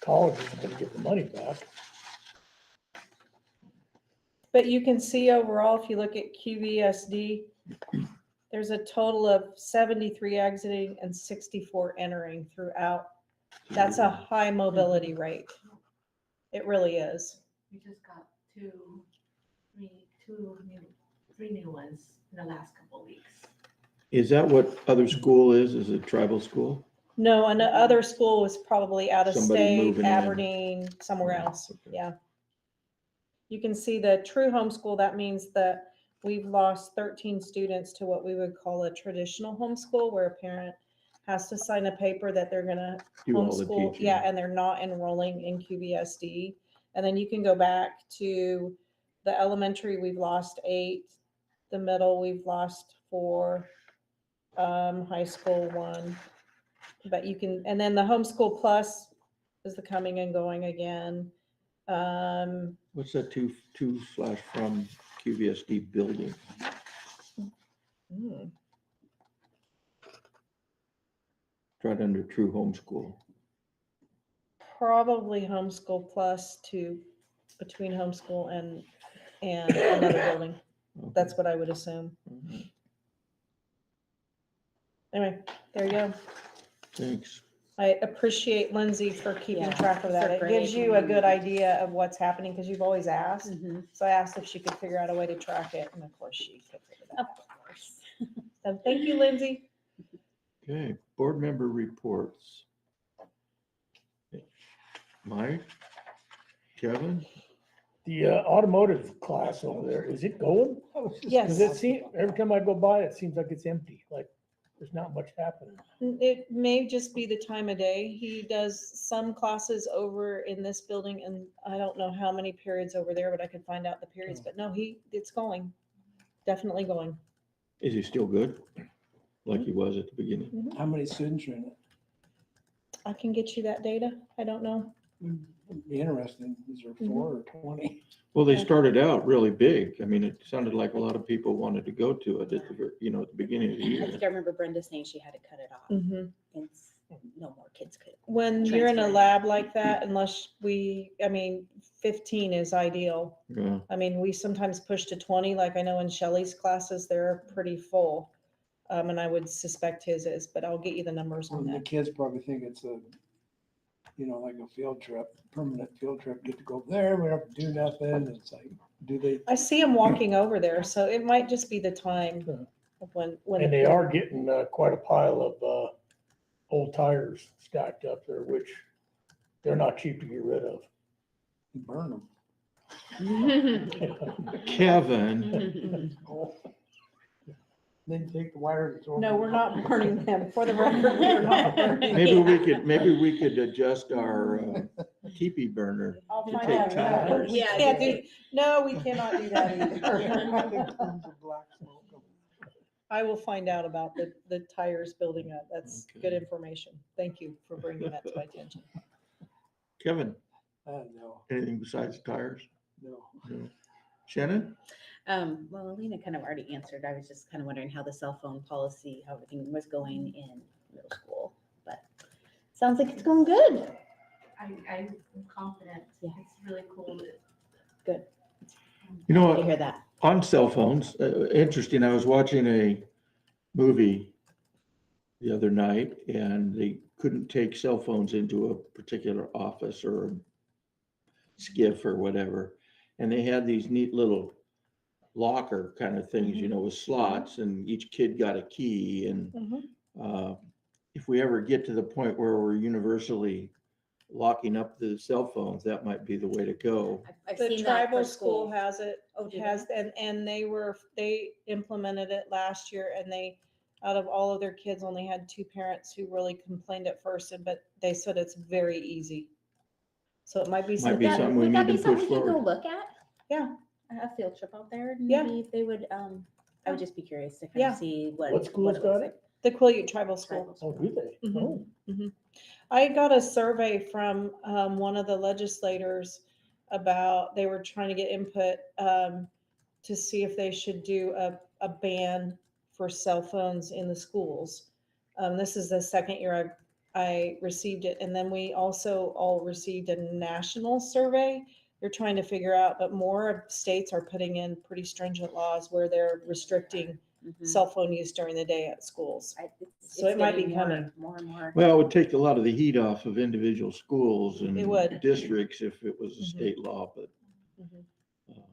college isn't going to get the money back. But you can see overall, if you look at QVSD, there's a total of 73 exiting and 64 entering throughout. That's a high mobility rate. It really is. We just got three new ones in the last couple of weeks. Is that what other school is? Is it tribal school? No, and the other school was probably out of Somebody state, moving in. Aberdeen, somewhere else. Okay. Yeah. You can see the true homeschool. That means that we've lost 13 students to what we would call a traditional homeschool, where a parent has to sign a paper that they're going to Do all the homeschool. teaching. Yeah, and they're not enrolling in QVSD. And then you can go back to the elementary. We've lost 8. The middle, we've lost 4. High school 1. But you can, and then the homeschool plus is the coming and going again. What's that two slash from QVSD building? hmm, Right under true homeschool. Probably homeschool plus two, between homeschool and another building. Okay. That's what I would assume. Mhm. Anyway, there you go. Thanks. I appreciate Lindsay for keeping Yeah, track of that. they're It gives great. you a good idea of what's happening because you've always asked. Mhm. So I asked if she could figure out a way to track it, and of course she could figure that Of out. course. So thank you, Lindsay. Okay, board member reports. Mike, Kevin, The automotive class over there, is it going? Yes. Cause it seems, every time I go by, it seems like it's empty, like there's not much happening. It may just be the time of day. He does some classes over in this building, and I don't know how many periods over there, but I could find out the periods. But no, it's going, definitely going. is he still good? Like he was at the beginning? How many students are in it? I can get you that data. I don't know. It'd be interesting. Is there 4 or 20? Well, they started out really big. I mean, it sounded like a lot of people wanted to go to it at the, at the beginning of the I year. think I remember Brenda saying she had to cut it off. Mhm. And no more kids could. When you're in a Transfer. lab like that, unless I mean, 15 is ideal. Yeah, I mean, we sometimes push to 20, like I know in Shelley's classes, they're pretty full. And I would suspect his is, but I'll get you the numbers on The that. kids probably think it's like a field trip, permanent field trip. Get to go there. We don't have to do nothing. It's like, do they? I see them walking over there, so it might just be the time of when. And they are getting quite a pile of old tires stacked up there, which they're not cheap to get rid of. Burn them. Kevin, Then take the wires. and throw No, them we're out. not burning them. For the record, we're not burning. maybe we could adjust our teepee burner. I'll to find take out. tires. We Yeah, can't do do, no, we cannot do that either. Tons of black smoke. I will find out about the tires building up. That's Okay. good information. Thank you for bringing that to my attention. Kevin, No, anything besides tires? no. No. Shannon? Well, Alina kind of already answered. I was just kind of wondering how the cell phone policy, how everything was going in middle school, but sounds like it's going good. I'm confident. Yeah. It's really cool. Good. You know To what? hear that. On cell phones, interesting, I was watching a movie the other night and they couldn't take cell phones into a particular office or a skiff or whatever. And they had these neat little locker kind of things, with slots, and each kid got a key. And Mhm. if we ever get to the point where we're universally locking up the cell phones, that might be the way to go. I've The seen that tribal for school school. has it, Oh, do has, and they implemented it last year, and out of all of their kids, only had 2 parents who really complained at first, but they said it's very easy. So it might be Might be something. something we Would that need be to something push we could go forward. look at? Yeah. A field trip out there, and Yeah. maybe if they would, I would just be curious to kind Yeah. of see what. What school's it got looks it? like. The Quileute Tribal School. Tribal Oh, school. do they? Mhm. Oh. I got a survey from one of the legislators about, they were trying to get input to see if they should do a ban for cell phones in the schools. This is the second year I received it. And then we also all received a national survey. They're trying to figure out, but more states are putting in pretty stringent laws where they're restricting Mhm. cell phone use during the day at schools. So It's it might be getting more- coming. More and more. Well, it would take a lot of the heat off of individual schools and It would. districts if it was a Mhm. state law, but Mhm. um,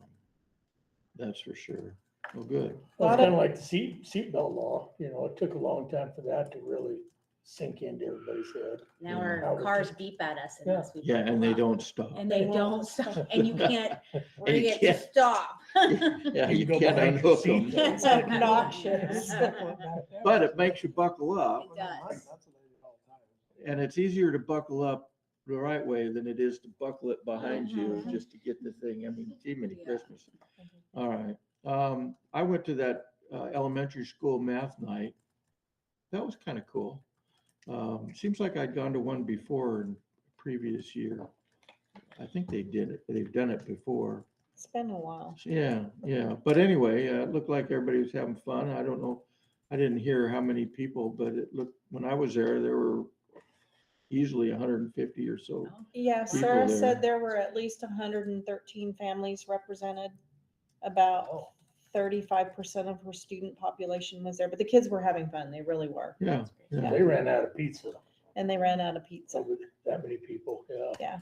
that's for sure. Well, good. Well, Lot it's of- kind of like the seatbelt law, it took a long time for that to really sink into everybody's head. Now Yeah. our cars beep at us Yeah. unless we. Yeah, buckle and they up. don't stop. And they They don't won't stop, and you can't And bring you it to can't- stop. Yeah, you go can't behind your unhook them. seat. It's obnoxious. But it makes you buckle up, It does. and it's easier to buckle up the right way than it is to buckle it behind you Mhm. just to get the thing. I mean, gee, many Yeah. Christmas. All right. I went to that elementary school math night. That was kind of cool. Seems like I'd gone to one before and previous year. I think they did it. They've done it before. It's been a while. Yeah, yeah. But anyway, it looked like everybody was having fun. I don't know. I didn't hear how many people, but it looked, when I was there were easily 150 or so. Yeah, People Sarah there. said there were at least 113 families represented. About 35% of her student population was there, but the kids were having fun. They really were. Yeah, yeah. They ran out of pizza, And they ran out of pizza. over that many people, yeah.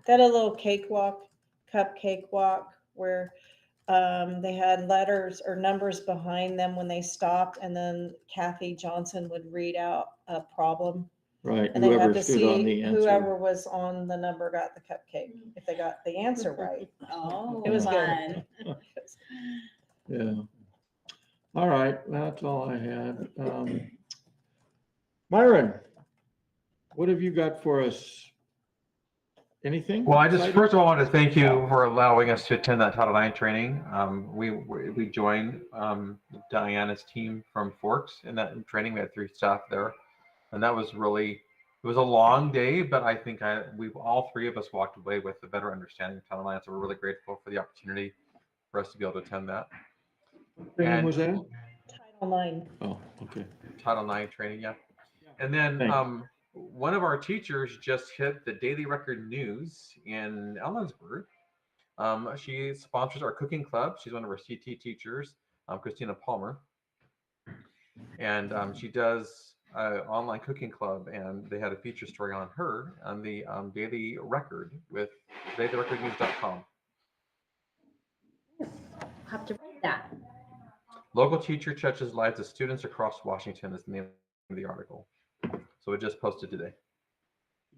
They had a little cakewalk, cupcake walk where they had letters or numbers behind them when they stopped, and then Kathy Johnson would read out a problem. Right. And they had Whoever to stood on the see answer. whoever was on the number got the cupcake if they got the answer right. Oh, It was good. fun. Yeah. All right. That's all I had. Myron, what have you got for us? Anything? Well, I just exciting? first of all want to thank you for allowing us to attend that Title IX training. We joined Diana's team from Forks in that training. We had 3 staff there, and that was really, it was a long day, but I think we've all 3 of us walked away with a better understanding of Title IX. So we're really grateful for the opportunity for us to be able to attend that. Training And was that? Title IX. Oh, okay. Title IX training, yeah. And then Thanks. one of our teachers just hit the Daily Record News in Ellensburg. She sponsors our cooking club. She's one of our CT teachers, Christina Palmer. And she does an online cooking club, and they had a feature story on her on the Daily Record with dailyrecordnews.com. Have to read that. Local teacher touches lives of students across Washington is the name of the article. So it just posted today.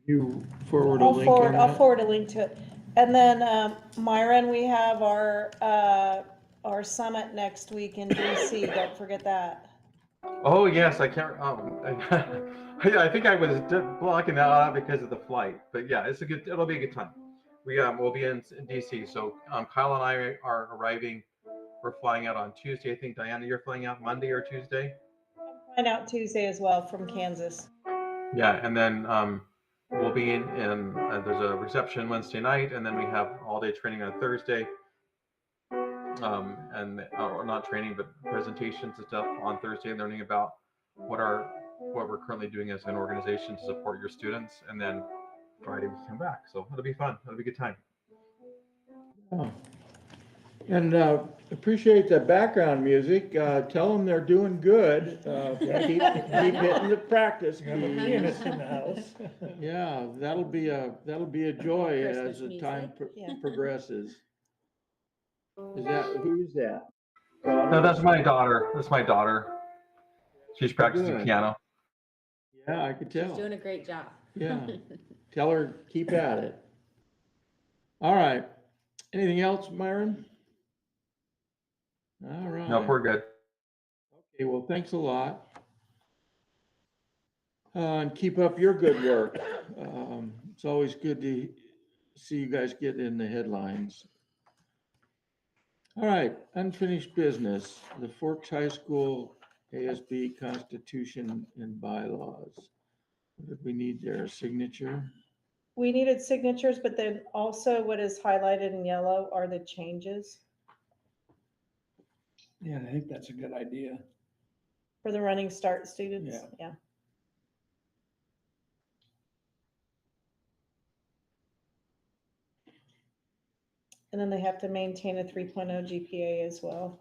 You forward a link on I'll that? forward a link to it. And then Myron, we have our summit next week in DC. Don't forget that. Oh yes, I can't. I think I was blocking that out because of the flight. But yeah, it'll be a good time. We'll be in DC. So Kyle and I are arriving. We're flying out on Tuesday. I think Diana, you're flying out Monday or Tuesday. I'm flying out Tuesday as well from Kansas. Yeah, and then we'll be in there's a reception Wednesday night, and then we have all day training on Thursday. Or not training, but presentations and stuff on Thursday, learning about what we're currently doing as an organization to support your students, and then Friday we come back. So it'll be fun. It'll be a good time. Oh. And appreciate the background music. Tell them they're doing good. Keep hitting the practice We have a keys. pianist in the house. Yeah, that'll be a joy Christmas as the time Yeah. progresses. Who's that? No, that's my daughter. That's my daughter. She's practicing Good. piano. Yeah, I could She's tell. doing a great job. Yeah. Tell her, keep at it. All right. Anything else, Myron? All right. No, we're good. Okay, well, thanks a lot. And keep up your good work. It's always good to see you guys get in the headlines. All right, unfinished business, the Forks High School ASB Constitution and bylaws. What did we need there? A signature? We needed signatures, but then also what is highlighted in yellow are the changes Yeah, I think that's a good idea. for the Running Start students. Yeah. And then they have to maintain a 3.0 GPA as well.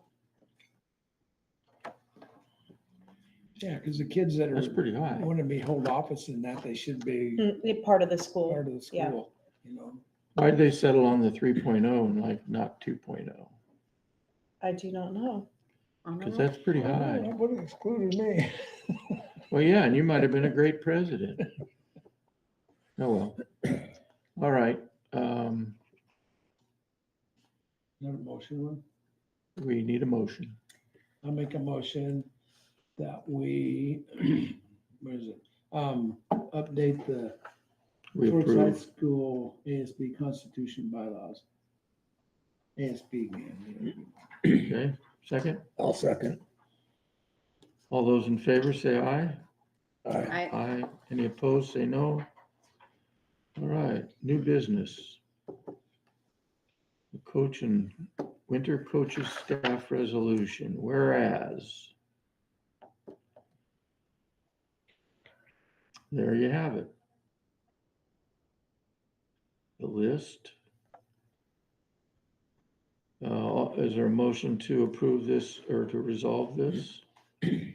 Yeah, because the kids that That's are, pretty high. want to be hold office in that, they should be Part of the school. part of the Yeah. school, you know? Why'd they settle on the 3.0 and like not 2.0? I do not know. Because that's pretty high. That would have excluded me. Well, yeah, and you might have been a great president. Oh, well. All right. Another motion one? We need a motion. I'll make a motion that we, where is it? Update the We Forks High approve. School ASB Constitution bylaws. ASB, man. Okay, second? I'll second. All those in favor say aye. Aye. Aye. Any opposed, say no. All right, new business. The coach and winter coaches staff resolution, whereas. There you have it. The list. Is there a motion to approve this or to resolve this?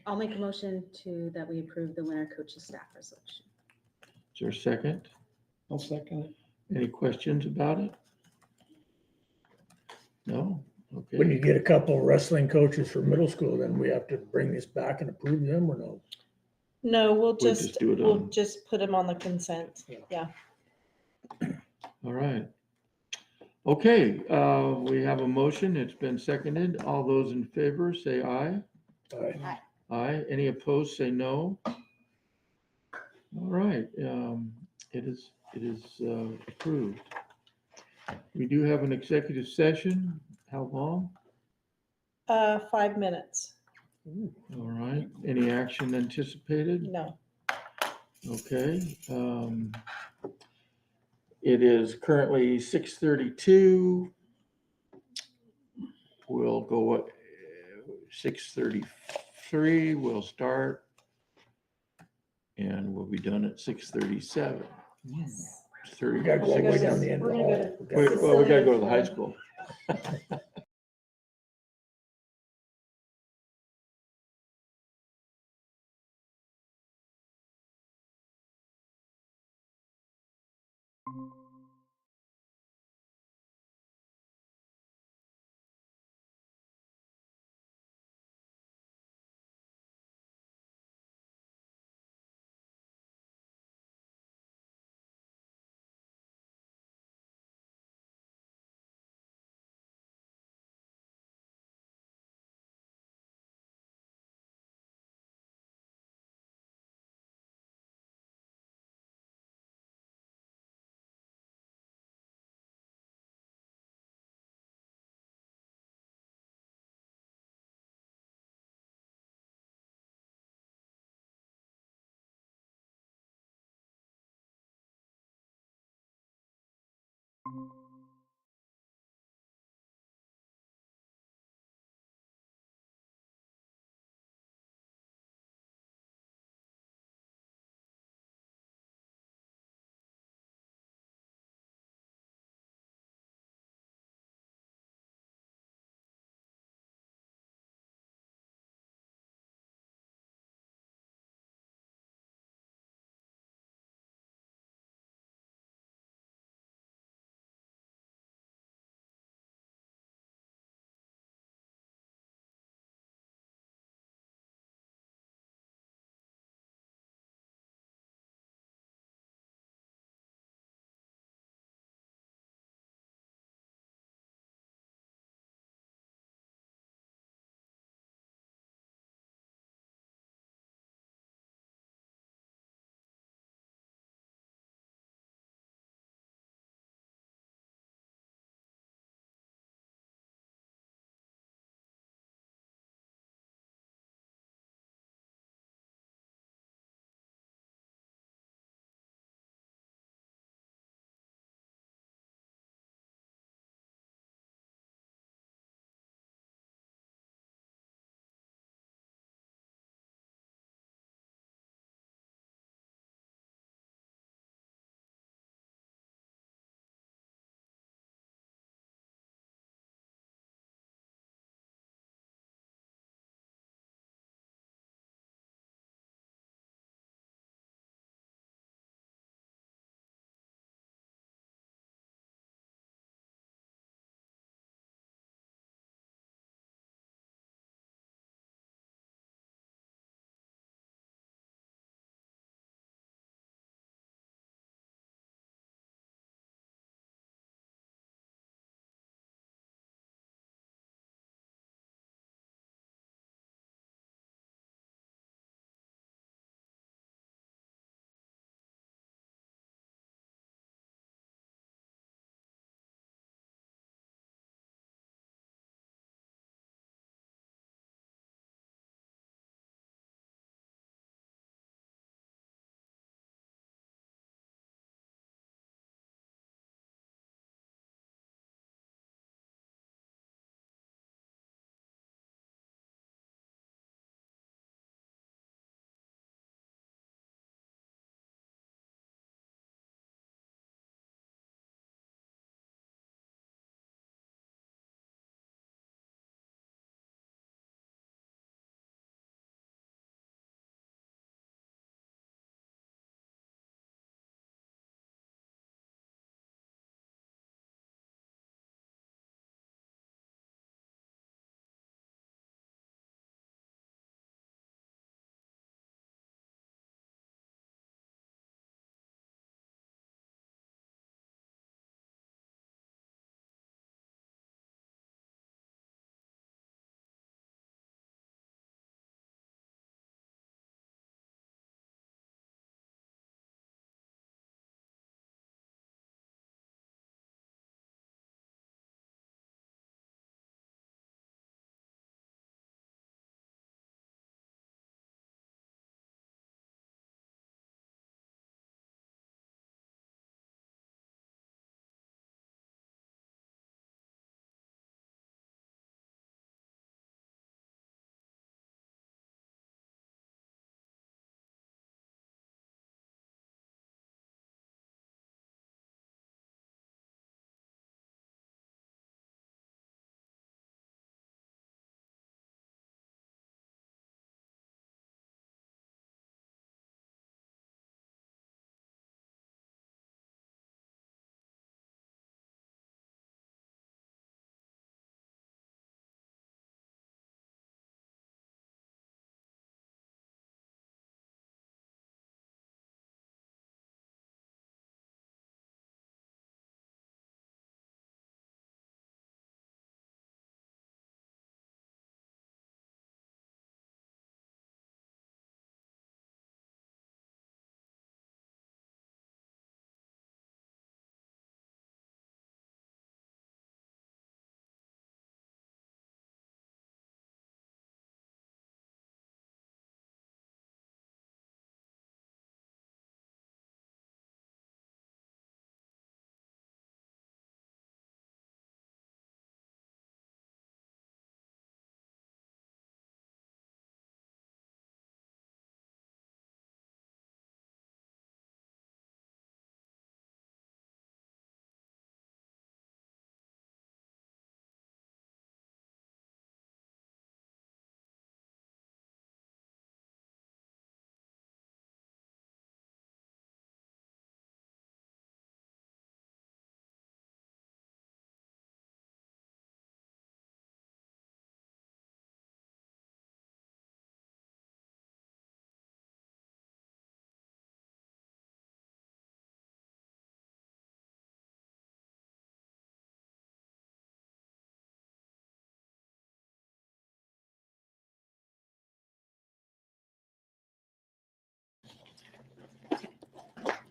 I'll make a motion that we approve the winter coaches staff resolution. Is there a second? I'll second it. Any questions about it? No? When you Okay. get a couple of wrestling coaches for middle school, then we have to bring this back and approve them or no? No, we'll We'll just, just do it we'll on- just put them on the consent. Yeah. Yeah. All right. Okay, we have a motion. It's been seconded. All those in favor, say aye. Aye. Aye. Any opposed, say no. All right, it is approved. We do have an executive session. How long? 5 minutes. All right, any action anticipated? No. Okay, it is currently 6:32. We'll go at 6:33, we'll start. And we'll be done at 6:37. Yes. We gotta go all the way down the end of the hall. Well, we gotta go to the high school.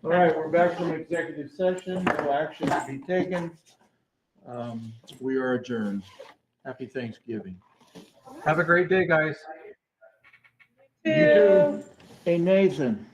All right, we're back from executive session. No action to be taken. We are adjourned. Happy Thanksgiving. Have a great day, guys. You too. Hey, Nathan.